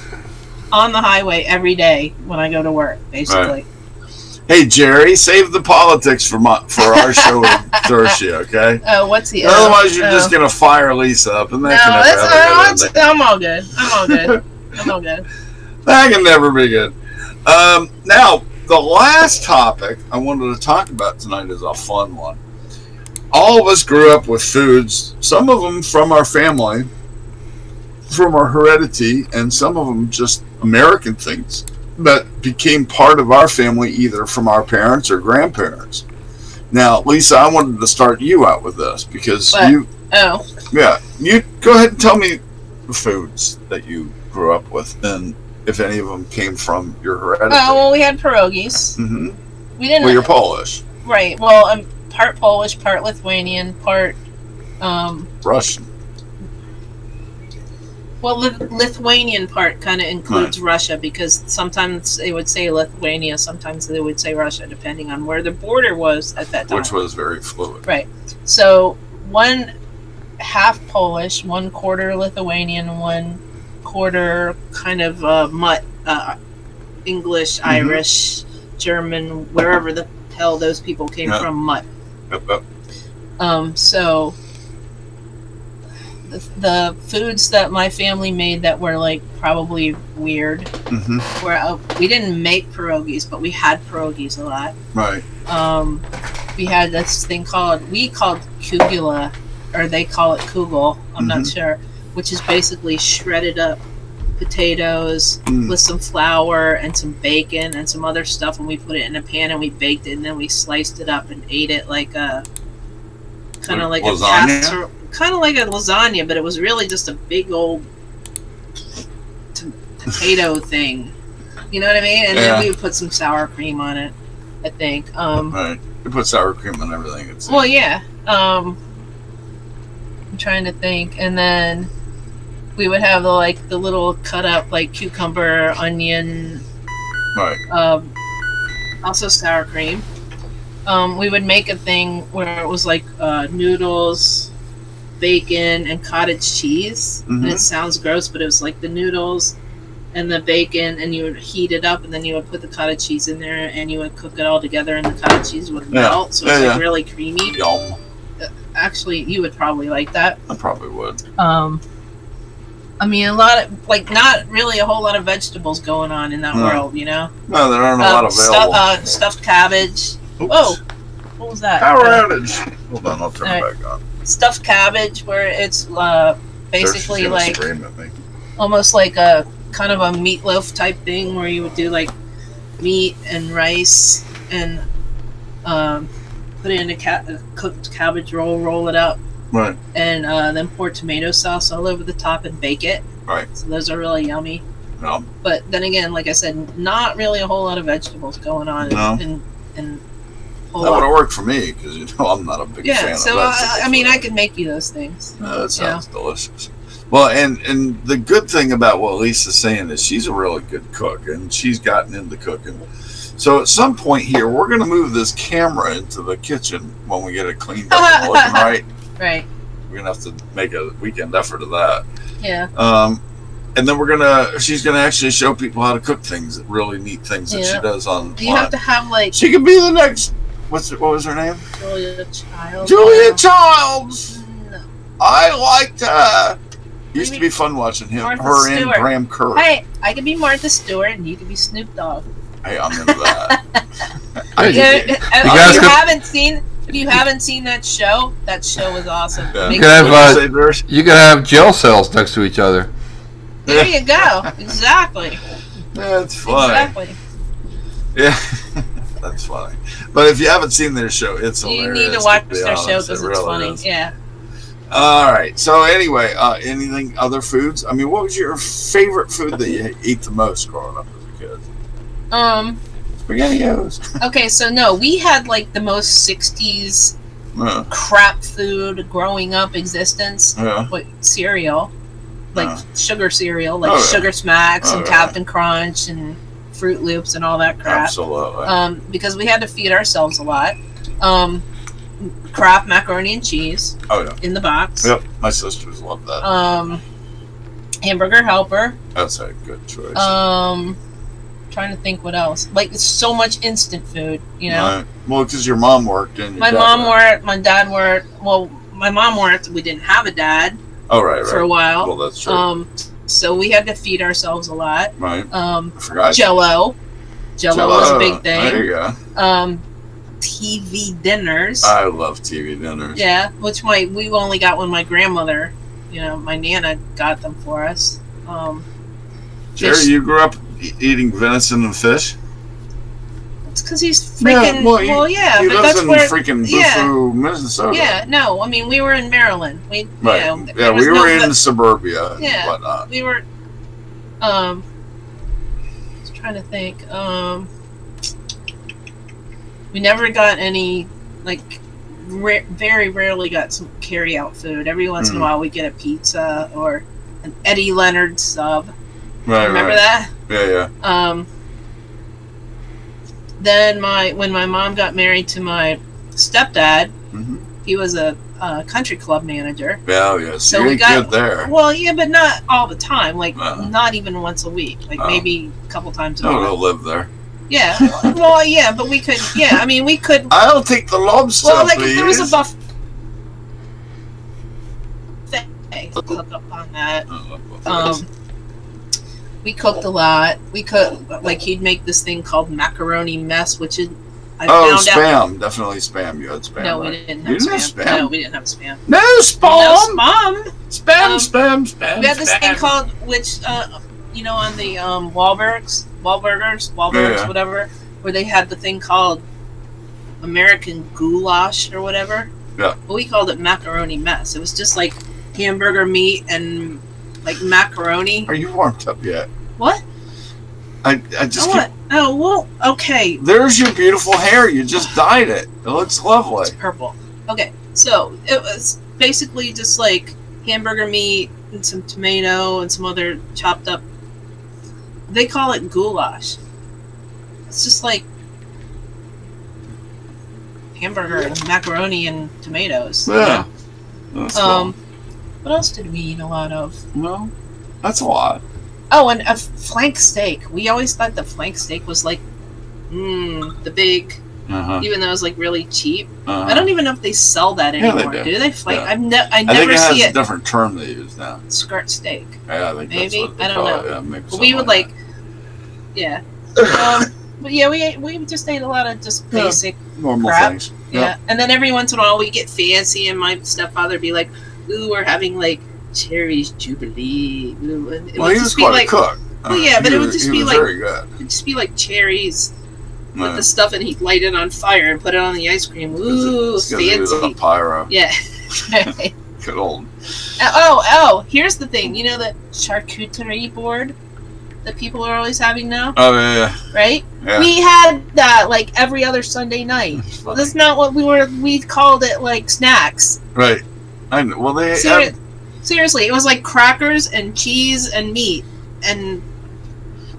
on the highway every day when I go to work, basically. Right. Hey, Jerry, save the politics for our show with Thursday, okay? Oh, what's the... Otherwise, you're just going to fire Lisa up, and that can never I'm all good. I'm all good. That can never be good. Now, the last topic I wanted to talk about tonight is a fun one. All of us grew up with foods, some of them from our family, from our heredity, and some of them just American things that became part of our family, either from our parents or grandparents. Now, Lisa, I wanted to start you out with this because you go ahead and tell me the foods that you grew up with, and if any of them came from your heredity. Oh, well, we had pierogies. Mm-hmm. We didn't. Well, you're Polish, right? Well, I'm part Polish, part Lithuanian, part Russian. Well, Lithuanian part kind of includes Russia, because sometimes they would say Lithuania, sometimes they would say Russia, depending on where the border was at that time. Which was very fluid. Right. So 1 half Polish, 1/4 Lithuanian, 1/4 kind of mutt, English, Irish, German, wherever the hell those people came from, mutt. So the foods that my family made that were probably weird were we didn't make pierogies, but we had pierogies a lot. Right. We had this thing called kugula, or they call it kugel, I'm not sure, which is basically shredded up potatoes with some flour and some bacon and some other stuff, and we put it in a pan and we baked it, and then we sliced it up and ate it like a kind of like lasagna? A casserole. Kind of like a lasagna, but it was really just a big old potato thing. You know what I mean? And then we would put some sour cream on it. I think. Right. You put sour cream on everything. Well, yeah. I'm trying to think, and then we would have the little cut up like cucumber, onion. Right. Also sour cream. We would make a thing where it was like noodles, bacon, and cottage cheese. Mm-hmm. And it sounds gross, but it was like the noodles and the bacon, and you would heat it up, and then you would put the cottage cheese in there, and you would cook it all together, and the cottage cheese would melt, so it's like really creamy. Yum. Actually, you would probably like that. I probably would. I mean, a lot of not really a whole lot of vegetables going on in that world, you know. No, there aren't a lot available. Stuffed cabbage. Oops. Oh, what was that? Power outage. Hold on, I'll turn it back on. Stuffed cabbage, where it's basically like scream at me. almost like a kind of a meatloaf type thing, where you would do like meat and rice and put it in a cooked cabbage roll it up. Right. And then pour tomato sauce all over the top and bake it. Right. So those are really yummy. No. But then again, like I said, not really a whole lot of vegetables going on. No. And that would have worked for me, because I'm not a big fan of vegetables. So I mean, I could make you those things. That sounds delicious. Well, and the good thing about what Lisa's saying is she's a really good cook, and she's gotten into cooking. So at some point here, we're going to move this camera into the kitchen when we get it cleaned up and looking right. Right. We're going to have to make a weekend effort of that. Yeah. And then she's going to actually show people how to cook things, really neat things that she does on. You have to have like. She could be the next. What was her name? Julia Childs. Julia Childs. No. I liked her. Used to be fun watching her and Graham Kerr. Hey, I could be Martha Stewart, and you could be Snoop Dogg. Hey, I'm into that. If you haven't seen that show is awesome. Yeah. You could have jail cells next to each other. There you go. Exactly. That's funny. Exactly. Yeah, that's funny. But if you haven't seen their show, it's hilarious. You need to watch their show because it's funny. Yeah. All right. So anyway, anything other foods? I mean, what was your favorite food that you ate the most growing up as a kid? SpaghettiOs. Okay, so no, we had like the most 60s crap food growing up existence. Yeah. Like cereal, like sugar cereal, like Sugar Smacks and Captain Crunch and Fruit Loops and all that crap. Absolutely. Because we had to feed ourselves a lot. Kraft macaroni and cheese. Oh yeah. In the box. Yep, my sisters love that. Hamburger Helper. That's a good choice. Trying to think what else. Like, it's so much instant food, you know. Right. Well, because your mom worked and my mom worked, my dad worked. Well, my mom worked. We didn't have a dad. Oh right. For a while. Well, that's true. So we had to feed ourselves a lot. Right. I forgot. Jello was a big thing. There you go. TV dinners. I love TV dinners. Yeah, which we only got when my grandmother, my Nana got them for us. Jerry, you grew up eating venison and fish? It's because he's freaking. He but lives that's in where freaking Bufu, Minnesota. Yeah, no, I mean we were in Maryland. We were in suburbia and whatnot. We were. I was trying to think. We never got any, like, very rarely got some carry-out food. Every once in a while we get a pizza or an Eddie Leonard sub. Right, remember that? Yeah. Then when my mom got married to my stepdad, he was a country club manager. Yeah. So we got good there. Well, yeah, but not all the time. Like not even once a week. Like maybe a couple times a month. No, live there. Yeah. Well, yeah, but we could. Yeah, I mean, we could. I'll take the lobster. Well, like please. if there was a buffet, hook up on that. We cooked a lot. We cooked, like, he'd make this thing called macaroni mess, which is spam. Definitely spam. You had spam. No, we didn't have spam. No, we didn't have spam. No spam. Spam. We had this thing called, which on the Wahlburgers, whatever, where they had the thing called American goulash or whatever. Yeah. But we called it macaroni mess. It was just like hamburger meat and like macaroni. Are you warmed up yet? What? I just okay. There's your beautiful hair. You just dyed it. It looks lovely. It's purple. Okay, so it was basically just like hamburger meat and some tomato and some other chopped up. They call it goulash. It's just like hamburger and macaroni and tomatoes. Yeah. That's cool. What else did we eat a lot of? No, that's a lot. Oh, and a flank steak. We always thought the flank steak was like, the big, even though it was like really cheap. I don't even know if they sell that anymore. Yeah, they do they? Flank? Yeah. I never think see it has it. a different term they use now. Skirt steak. Yeah, I think maybe. That's what I don't know. Yeah, maybe but we would like, yeah. But yeah, we just ate a lot of just basic normal crap. things. Yeah, and then every once in a while we get fancy, and my stepfather would be like, "Ooh, we're having like cherries jubilee." Ooh, and it Well, would he was just be quite like, a cook. well, yeah, but it would just be like very good. It'd just be like cherries with the stuff, and he'd light it on fire and put it on the ice cream. Ooh, fancy! A pyro. Yeah. Good old. Oh! Here's the thing. You know the charcuterie board that people are always having now? Oh yeah. Right? Yeah. We had that like every other Sunday night. That's not what we called it, like snacks. Right. I know. Well, they seriously, it was like crackers and cheese and meat and.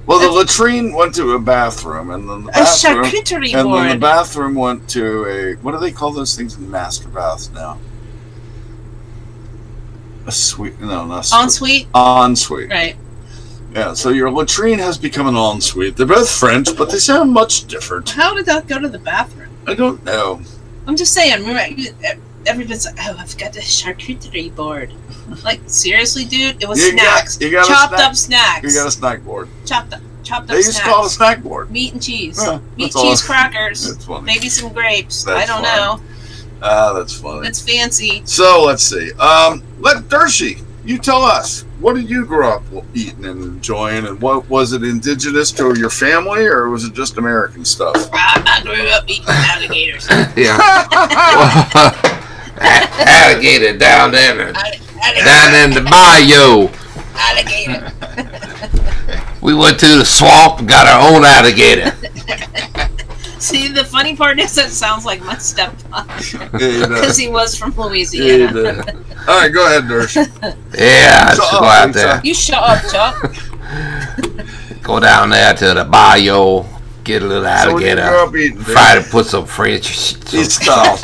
Well, the latrine went to a bathroom, and then the bathroom, a charcuterie and board. then the bathroom went to a what do they call those things in master baths now? A suite? No, not suite. Ensuite. Ensuite. Right. Yeah, so your latrine has become an ensuite. They're both French, but they sound much different. How did that go to the bathroom? I don't know. I'm just saying. Everybody's like, "Oh, I've got the charcuterie board." Like, seriously, dude, it was snacks. You got chopped up snacks. You got a snack board. Chopped up They used to call it a snack board. Meat and cheese. Yeah, meat, cheese, crackers. That's funny. Maybe some grapes. That's I don't funny. know. That's funny. It's fancy. So let's see. Let Dershie, you tell us. What did you grow up eating and enjoying, and what was it indigenous to your family, or was it just American stuff? I grew up eating alligators. Yeah. Alligator down there, down in the bayou. Alligator. We went to the swamp and got our own alligator. See, the funny part is that sounds like my stepfather because he was from Yeah, Louisiana. All right, go ahead, Dersh. Yeah, let's go out there. You shut up, Chuck. Go down there to the bayou, get a little alligator, So what did you grow up eating, try to put some French He's stuck.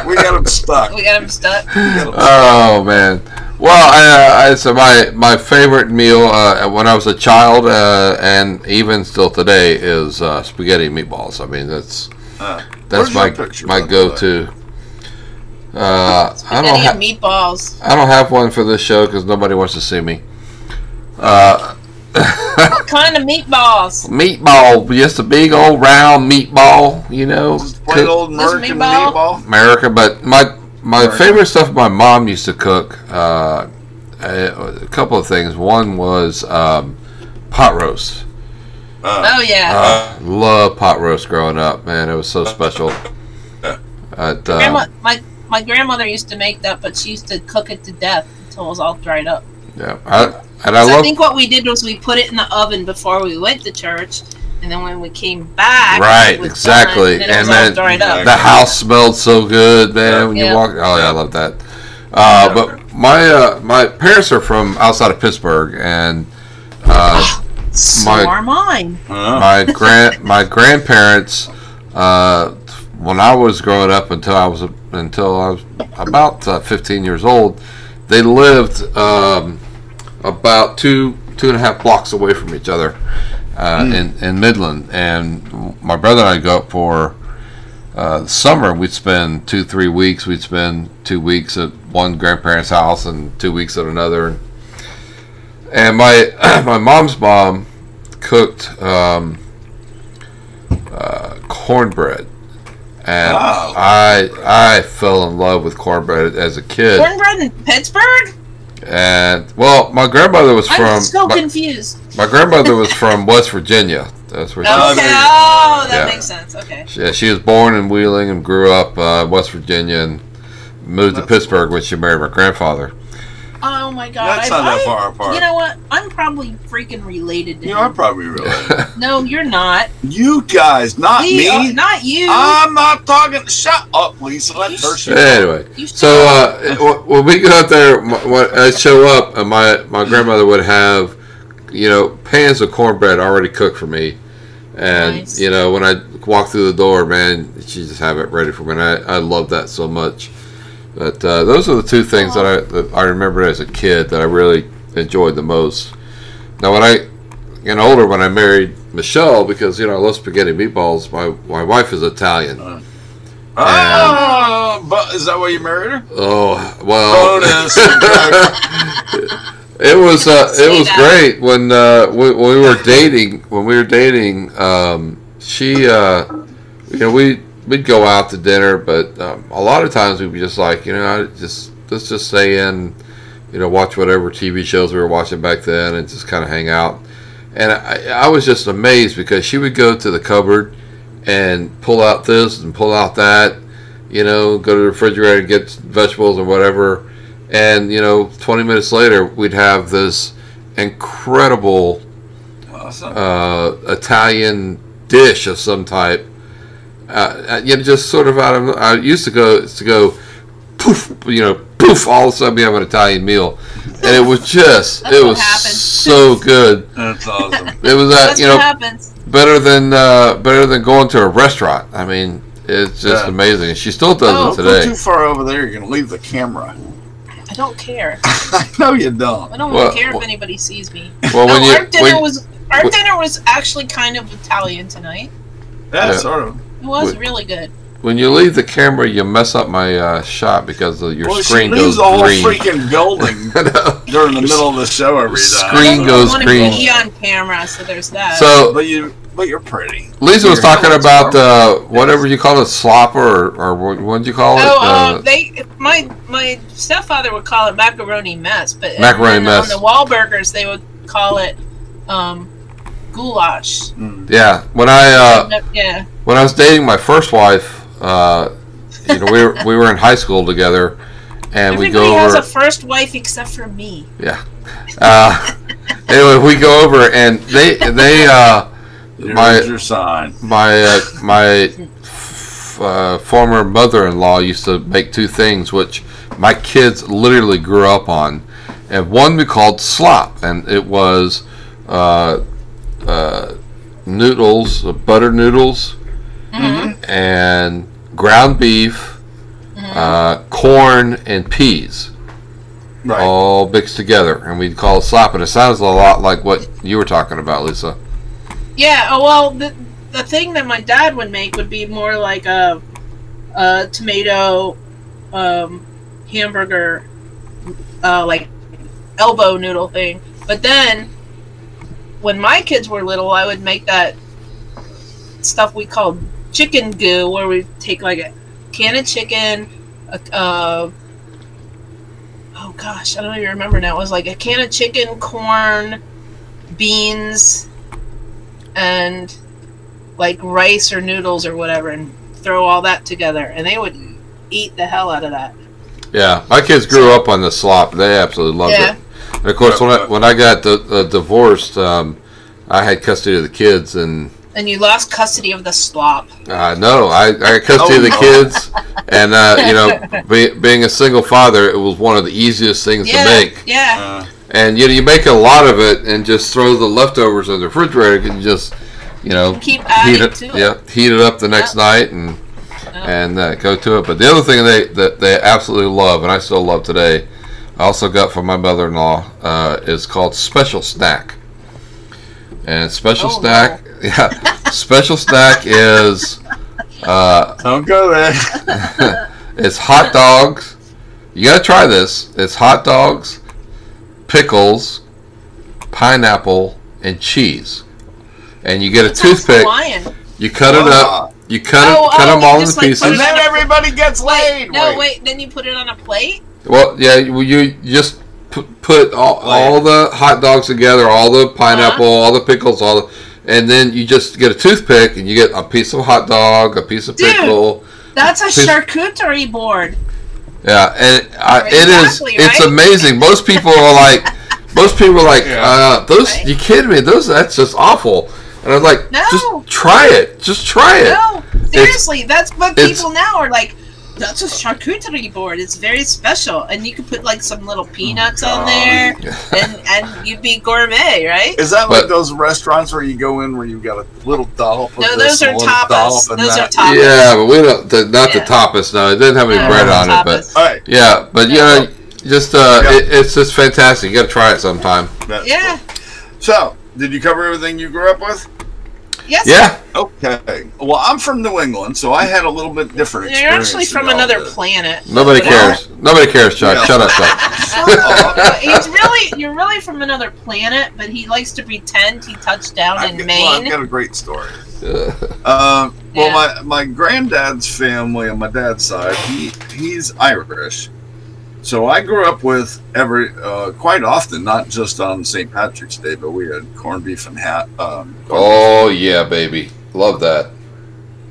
We got him stuck. We got him stuck. Oh man. Well, so my favorite meal when I was a child and even still today is spaghetti and meatballs. I mean that's my go-to. Spaghetti and meatballs. I don't have one for this show because nobody wants to see me. What kind of meatballs? Meatball, just a big old round meatball, you know. Just plain old American meatball. America, but my favorite stuff my mom used to cook. A couple of things. One was pot roast. Oh yeah. Love pot roast growing up, man. It was so special. My grandmother used to make that, but she used to cook it to death until it was all dried up. Yeah, I think what we did was we put it in the oven before we went to church, and then when we came back, right, exactly, and then the house smelled so good, man. When you walk, oh yeah, I love that. But my parents are from outside of Pittsburgh, and so are mine. My grandparents, when I was growing up until I was about 15 years old, they lived about two and a half blocks away from each other in Midland, and my brother and I go up for the summer. We'd spend 2-3 weeks. We'd spend 2 weeks at one grandparent's house and 2 weeks at another. And my mom's mom cooked cornbread, and I fell in love with cornbread as a kid. Cornbread in Pittsburgh? And well, my grandmother was from. I'm so confused. My grandmother was from West Virginia. That's where she was. That makes sense. Okay. Yeah, she was born in Wheeling and grew up West Virginia and moved to Pittsburgh when she married my grandfather. Oh my god. That's not that far apart. You know what? I'm probably freaking related to You him. are probably related. No, you're not. You guys, not me. Not you. I'm not talking. Shut up, Lisa. Let her shut up. Anyway, so when we go out there, when I show up, my grandmother would have, pans of cornbread already cooked for me. And, nice. When I walk through the door, man, she just have it ready for me. And I love that so much. But those are the two things that I remember as a kid that I really enjoyed the most. Now, when I get older, when I married Michelle, because, I love spaghetti meatballs, my wife is Italian. But is that why you married her? Oh, well. It was great when we were dating. When we were dating, she we'd go out to dinner, but a lot of times we'd be just like, let's just stay in, watch whatever TV shows we were watching back then, and just kind of hang out. And I was just amazed because she would go to the cupboard and pull out this and pull out that, go to the refrigerator and get vegetables or whatever. And, 20 minutes later, we'd have this incredible Italian dish of some type. Just sort of out of, I used to go poof, poof, all of a sudden we have an Italian meal. And it was so good. That's awesome. It was That's what happens. better than going to a restaurant. I mean, it's just amazing. And she still does it today. Don't go too far over there. You're going to leave the camera. I don't care. I know you don't. I don't really care if anybody sees me. Well, our dinner was actually kind of Italian tonight. Yeah, sort of. It was really good. When you leave the camera, you mess up my shot because your screen goes green. the whole green. Freaking building during the middle of the show every time. Screen goes green. I want to be on camera, so there's that. So, but you're pretty. Lisa was talking about whatever you call it, slopper, or what did you call it? My stepfather would call it macaroni mess, but macaroni mess. On the Wahlburgers, they would call it goulash. Yeah, when I was dating my first wife, we were in high school together, and we go over. Everybody has a first wife except for me. Yeah. Anyway, we go over, and they your sign. My former mother-in-law used to make two things, which my kids literally grew up on, and one we called slop, and it was noodles, butter noodles, and ground beef, corn, and peas. Right. All mixed together, and we'd call it slop, and it sounds a lot like what you were talking about, Lisa. Yeah, well, the thing that my dad would make would be more like a tomato hamburger, like elbow noodle thing. But then, when my kids were little, I would make that stuff we called chicken goo, where we take like a can of chicken, oh gosh, I don't even remember now. It was like a can of chicken, corn, beans, and like rice or noodles or whatever, and throw all that together, and they would eat the hell out of that. Yeah, my kids grew up on the slop. They absolutely loved it. And of course, when I got divorced, I had custody of the kids, and you lost custody of the slop. No, I got custody of the kids, and being a single father, it was one of the easiest things to make. Yeah. And you make a lot of it, and just throw the leftovers in the refrigerator, and just keep adding to it. Yeah, heat it up the next night, and go to it. But the other thing that they absolutely love, and I still love today, I also got from my mother-in-law, is called Special Snack. And Special Snack, Special Snack is don't go there. It's hot dogs. You gotta try this. It's hot dogs, pickles, pineapple, and cheese. And you get a toothpick. You cut it up. You cut them all into pieces. And then everybody gets laid. Wait. Then you put it on a plate? Well, yeah. You just put all the hot dogs together, all the pineapple, all the pickles, and then you just get a toothpick and you get a piece of hot dog, a piece of pickle. That's a charcuterie board. Yeah, and exactly, it's right? amazing. Most people are like, Yeah. those, Right. you kidding me? That's just awful. And I'm like, No. just try it. Just try it. No, seriously, that's what it's- people now are like. That's a charcuterie board. It's very special, and you could put like some little peanuts on there, and you'd be gourmet, right? Is that But- like those restaurants where you go in where you got a little dollop of No, this those are and a little dollop tapas. of Those are that? tapas. Yeah, but we don't. Not the Yeah. tapas. No, it didn't have any No, bread on it. But tapas. All right. yeah, but you know, just it's just fantastic. You got to try it sometime. That's Yeah. cool. So, did you cover everything you grew up with? Yes. Yeah. Okay. Well, I'm from New England, so I had a little bit different You're experience. actually from than y'all another did. planet. Nobody cares. Nobody cares, Chuck. Yeah. Shut up, Chuck. You're really from another planet, but he likes to pretend he touched down in I've Maine. got a great story. Yeah. Well, my granddad's family on my dad's side, he's Irish. So I grew up with quite often, not just on St. Patrick's Day, but we had corned beef and Oh yeah, baby, love that.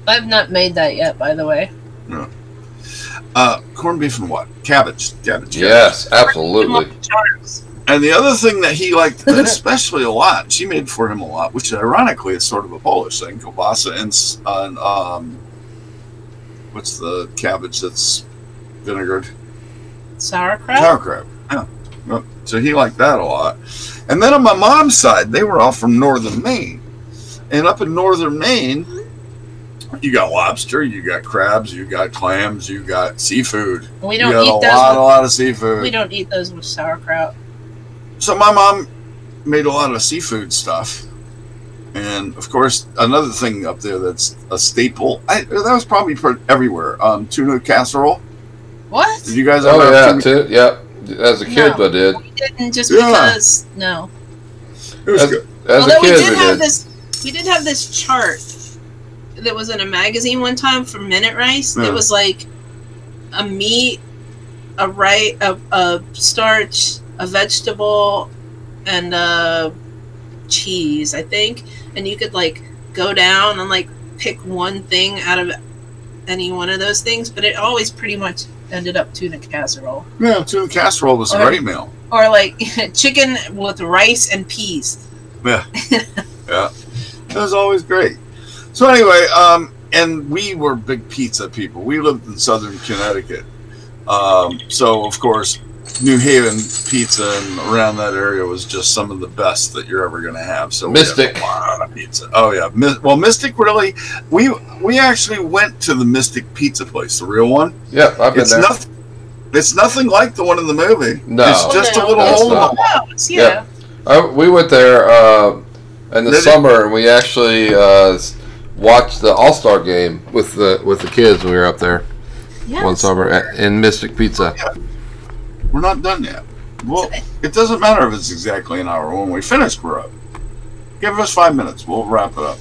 I've not made that yet, by the way. corned beef and what? Cabbage. Yes, absolutely. And the other thing that he liked especially a lot, she made for him a lot, which ironically is sort of a Polish thing, kielbasa and what's the cabbage that's vinegared? Sauerkraut? Sauerkraut. Yeah. Well, so he liked that a lot. And then on my mom's side, they were all from northern Maine. And up in northern Maine, you got lobster, you got crabs, you got clams, you got seafood. We don't you eat got those. a lot of seafood. We don't eat those with sauerkraut. So my mom made a lot of seafood stuff. And, of course, another thing up there that's a staple, that was probably everywhere, tuna casserole. What? Did you guys ever Oh have yeah, tuna? yeah. As a kid, No. I did. We didn't just Yeah. because no. It was As, good. as Although a kid, we did have this chart that was in a magazine one time for Minute Rice. Yeah. It was like a meat, a starch, a vegetable, and a cheese, I think. And you could like go down and like pick one thing out of any one of those things, but it always pretty much ended up tuna casserole. Yeah, tuna casserole was a Or- great meal. Or like chicken with rice and peas. Yeah. Yeah. It was always great. So anyway, and we were big pizza people. We lived in southern Connecticut. So of course, New Haven pizza and around that area was just some of the best that you're ever going to have. So Mystic. we had a lot of pizza. Oh yeah. Well, Mystic really, we actually went to the Mystic pizza place, the real one. yeah, I've been It's there. nothing. It's nothing like the one in the movie. No. It's just a little That's hole in the not. wall. Oh, it's, yeah. We went there in the Did it? summer, and we actually watched the All-Star game with the kids when we were up there Yes. one summer in Mystic Pizza. We're not done yet. Well, it doesn't matter if it's exactly an hour. When we finish, we're up. Give us 5 minutes. We'll wrap it up.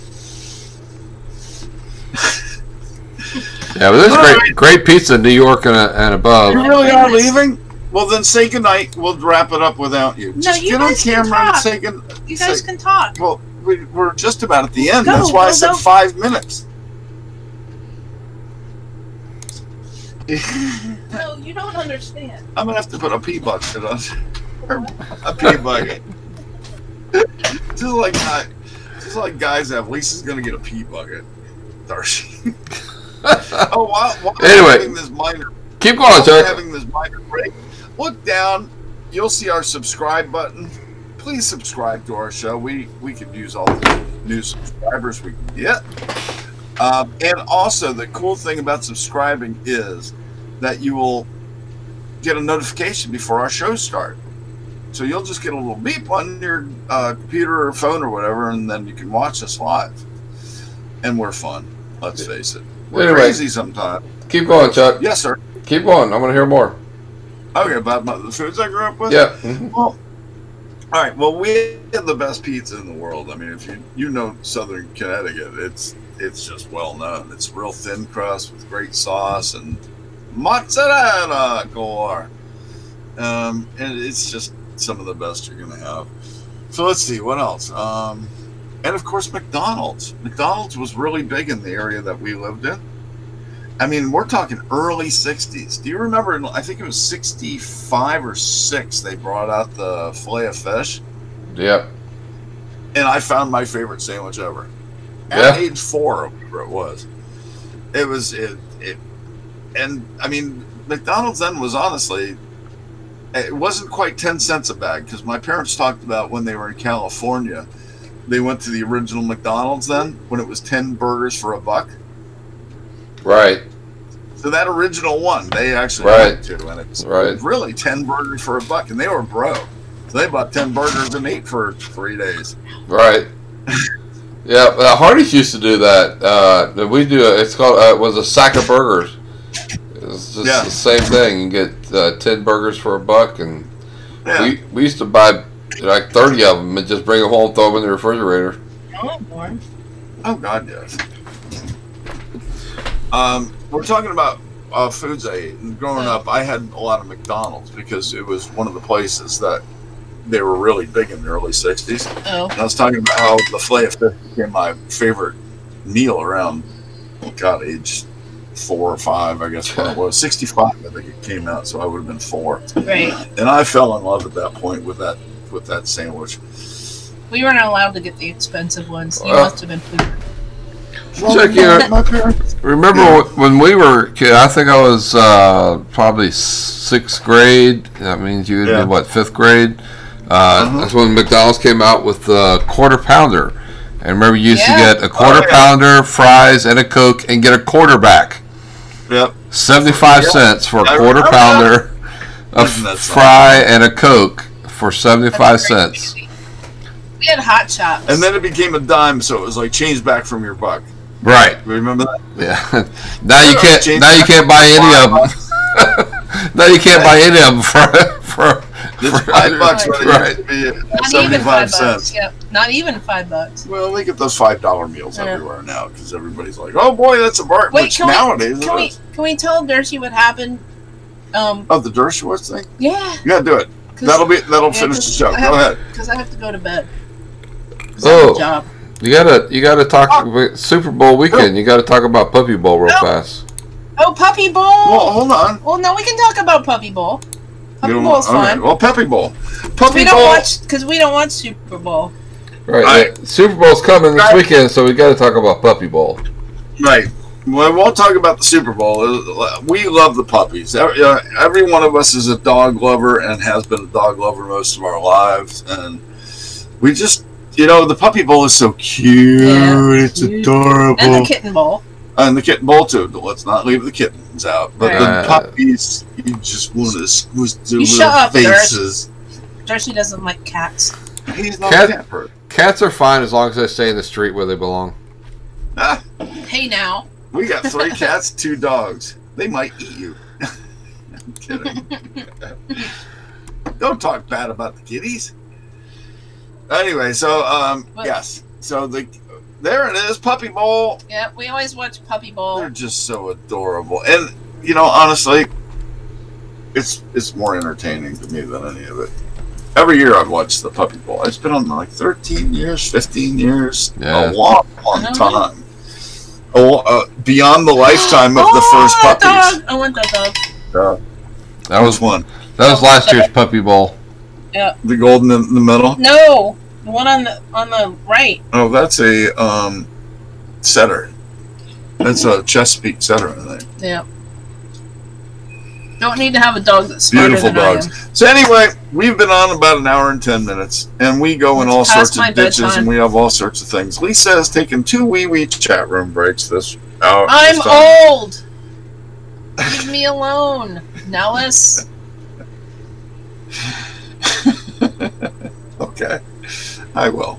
Yeah, but there's great pizza in New York and above. You really are goodness. leaving? Well, then say goodnight. We'll wrap it up without you. No, Just you get on guys can camera and talk. say good. You guys can talk. Well, we're just about at the end. Go, That's why I go, said go. 5 minutes. No, you don't understand. I'm gonna have to put a pee bucket on. A pee bucket. Just like guys have. Lisa's gonna get a pee bucket. Darcy. Oh, while Anyway. we're having this minor, Keep while going, we're Chuck. having this minor break, look down. You'll see our subscribe button. Please subscribe to our show. We could use all the new subscribers we can get. And also, the cool thing about subscribing is that you will get a notification before our shows start. So you'll just get a little beep on your computer or phone or whatever, and then you can watch us live. And we're fun. Let's face it. We're Anyway. crazy sometimes. Keep going, Chuck. Yes, sir. Keep going. I want to hear more. Okay, about the foods I grew up with? Yeah. Mhm. Well, all right. Well, we have the best pizza in the world. I mean, if you know Southern Connecticut, it's just well known. It's real thin crust with great sauce and mozzarella galore. And it's just some of the best you're gonna have. So let's see what else. And of course, McDonald's. McDonald's was really big in the area that we lived in. I mean, we're talking early 60s. Do you remember, I think it was 65 or 6, they brought out the Filet-O-Fish? Yep. And I found my favorite sandwich ever. Yeah. At age 4, or whatever it was. And, I mean, McDonald's then was honestly, it wasn't quite 10 cents a bag, because my parents talked about when they were in California, they went to the original McDonald's then, when it was 10 burgers for $1. Right. So that original one, they actually went to, and it was really 10 burgers for $1, and they were broke. So they bought 10 burgers and ate for 3 days. Right. Yeah, Hardee's used to do that. We do. It's called. It was a sack of burgers. It's just the same thing. You get 10 burgers for $1, and we used to buy like 30 of them and just bring them home, throw them in the refrigerator. Oh God, yes. We're talking about foods I ate. And growing up, I had a lot of McDonald's because it was one of the places that they were really big in the early 60s. Oh. And I was talking about how the Filet-O-Fish became my favorite meal around, age 4 or 5, I guess when it was. 65, I think it came out, so I would have been 4. Right. And I fell in love at that point with that sandwich. We weren't allowed to get the expensive ones. You must have been food. Remember when we were kids, I think I was probably 6th grade. That means you would be, what, 5th grade? That's when McDonald's came out with the Quarter Pounder. And remember, you used to get a Quarter Pounder, fries, and a Coke, and get a quarterback. Yep. 75 cents for a Quarter Pounder, a fry, and a Coke for 75 cents. We had Hot Shots. And then it became a dime, so it was like change back from your buck. Right. Remember that? Yeah. Now you can't buy any of them. Now you can't buy any of them for it's $5, right? 75 cents. Yep. Not even $5. Well, they get those $5 meals everywhere now because everybody's like, "Oh boy, that's a bar." Wait, nowadays, can we tell Dershie what happened? The Dershowitz thing? Yeah. You gotta do it. That'll finish the show. Go ahead. Because I have to go to bed. Oh, job. You gotta talk Super Bowl weekend. You gotta talk about Puppy Bowl real fast. Oh, Puppy Bowl. Well, hold on. Well, no, we can talk about Puppy Bowl. Puppy Bowl's fun. Well, Puppy Bowl. Because we don't watch Super Bowl. Right. Super Bowl's coming this weekend, so we got to talk about Puppy Bowl. Right. Well, we won't talk about the Super Bowl. We love the puppies. Every one of us is a dog lover and has been a dog lover most of our lives, and we just. The Puppy Bowl is so cute. Yeah, it's adorable. And the Kitten Bowl. And the Kitten Bowl, too. Let's not leave the kittens out. But the puppies, you just want to squeeze their little faces. Dershie doesn't like cats. He's not a cat person. Cats are fine as long as they stay in the street where they belong. Hey, now. We got 3 cats, 2 dogs. They might eat you. I'm kidding. Don't talk bad about the kitties. Anyway, so yes, so there it is, Puppy Bowl. Yeah, we always watch Puppy Bowl. They're just so adorable, and honestly, it's more entertaining to me than any of it. Every year I've watched the Puppy Bowl. It's been on like 13 years, 15 years, a long time. Beyond the lifetime of the first puppies. Dog. I want that dog. That was one. That was last year's Puppy Bowl. Yeah. The golden in the middle? No. The one on the right. Oh, that's a setter. That's a Chesapeake setter, I think. Yeah. Don't need to have a dog that's smarter beautiful than dogs. I am. So anyway, we've been on about an hour and 10 minutes, and we go in all sorts of ditches, and we have all sorts of things. Lisa has taken 2 wee chat room breaks this hour. I'm old. Leave me alone, Nellis. Okay, I will.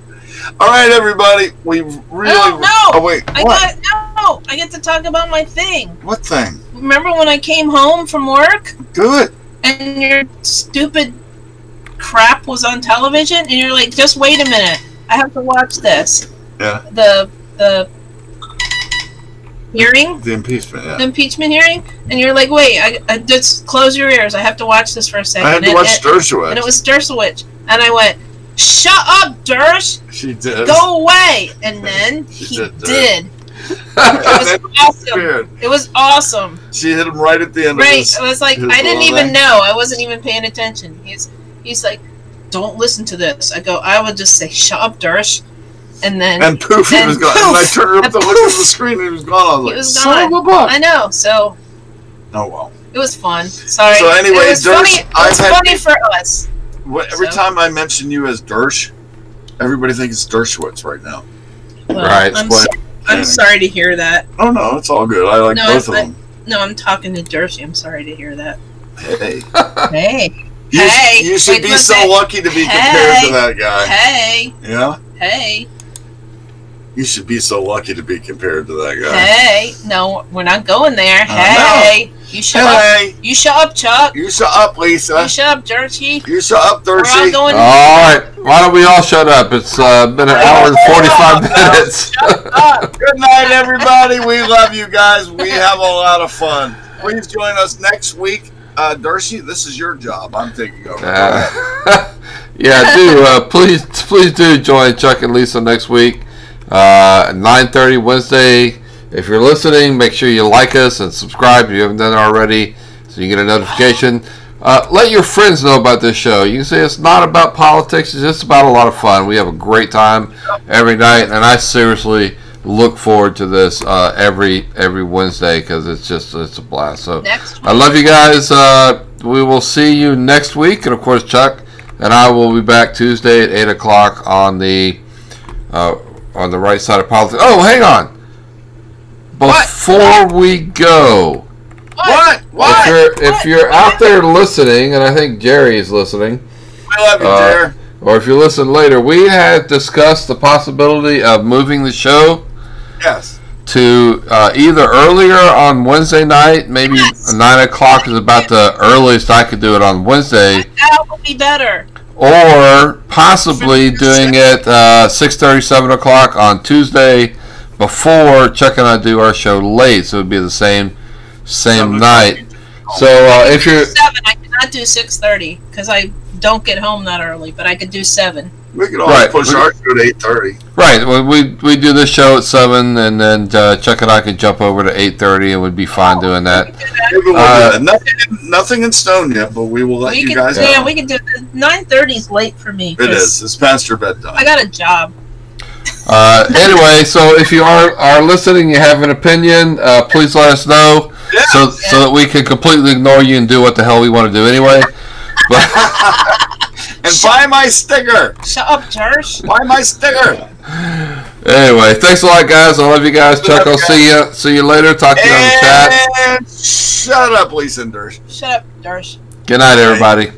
All right, everybody. We've really. No. Oh wait. I get to talk about my thing. What thing? Remember when I came home from work? Good. And your stupid crap was on television, and you're like, just wait a minute. I have to watch this. Yeah. The hearing. The impeachment. Yeah. The impeachment hearing, and you're like, wait. I just close your ears. I have to watch this for a second. I had to watch Dershowitz. And it was Dershowitz, and I went, shut up, Dersh. She did. Go away. And then he did. It was awesome. It was awesome. She hit him right at the end. Right. It was like I didn't even know. I wasn't even paying attention. He's like, "Don't listen to this." I would just say, "Shut up, Dersh." And poof, he was gone. And I turned up to look at the screen, and he was gone. He was gone. I know. So. Oh well. It was fun. Sorry. So anyway, it was Dersh, funny for us. Every time I mention you as Dersh, everybody thinks it's Dershowitz right now. Well, right. I'm sorry to hear that. Oh no, it's all good. I like both of them. No, I'm talking to Dershie. I'm sorry to hear that. Hey. Hey. You should be so lucky to be compared to that guy. Hey. Yeah? Hey. You should be so lucky to be compared to that guy. Hey. No, we're not going there. Hey. No. You shut up. You shut up, Chuck. You shut up, Lisa. You shut up, Dershie. You shut up, Dershie. All right. Why don't we all shut up? It's been an hour and 45 minutes. Shut up. Good night, everybody. We love you guys. We have a lot of fun. Please join us next week. Dershie, this is your job. I'm taking over. Yeah, do. Please do join Chuck and Lisa next week. 9:30 Wednesday. If you're listening, make sure you like us and subscribe if you haven't done it already, so you get a notification. Let your friends know about this show. You can say it's not about politics; it's just about a lot of fun. We have a great time every night, and I seriously look forward to this every Wednesday because it's a blast. So I love you guys. We will see you next week, and of course, Chuck and I will be back Tuesday at 8 o'clock on the right side of politics. Oh, hang on. Before we go, if you're out there listening, and I think Jerry is listening, I love you, Jerry. Or if you listen later, we had discussed the possibility of moving the show. Yes. To either earlier on Wednesday night, maybe 9 o'clock is about the earliest I could do it on Wednesday. That would be better. Or possibly doing it 6:30, 7 o'clock on Tuesday before Chuck and I do our show late, so it would be the same night. So if you're 7, I cannot do 6:30 because I don't get home that early, but I could do 7. We could always push our show to 8:30. Right. Well, we do this show at 7, and then Chuck and I can jump over to 8:30, and we'd be fine doing that. Nothing in stone yet, but we will let you guys know. Yeah, we can do it. 9:30 is late for me. It is. It's past your bedtime. I got a job. Anyway, so if you are listening, you have an opinion, please let us know, so that we can completely ignore you and do what the hell we want to do anyway. But and buy my sticker. Shut up, Tersh. Buy my sticker. Anyway, thanks a lot, guys. I love you guys. Chuck, I'll see you later. Talk to you on the chat. And shut up, Lisa and Dersh. Shut up, Dersh. Good night, everybody.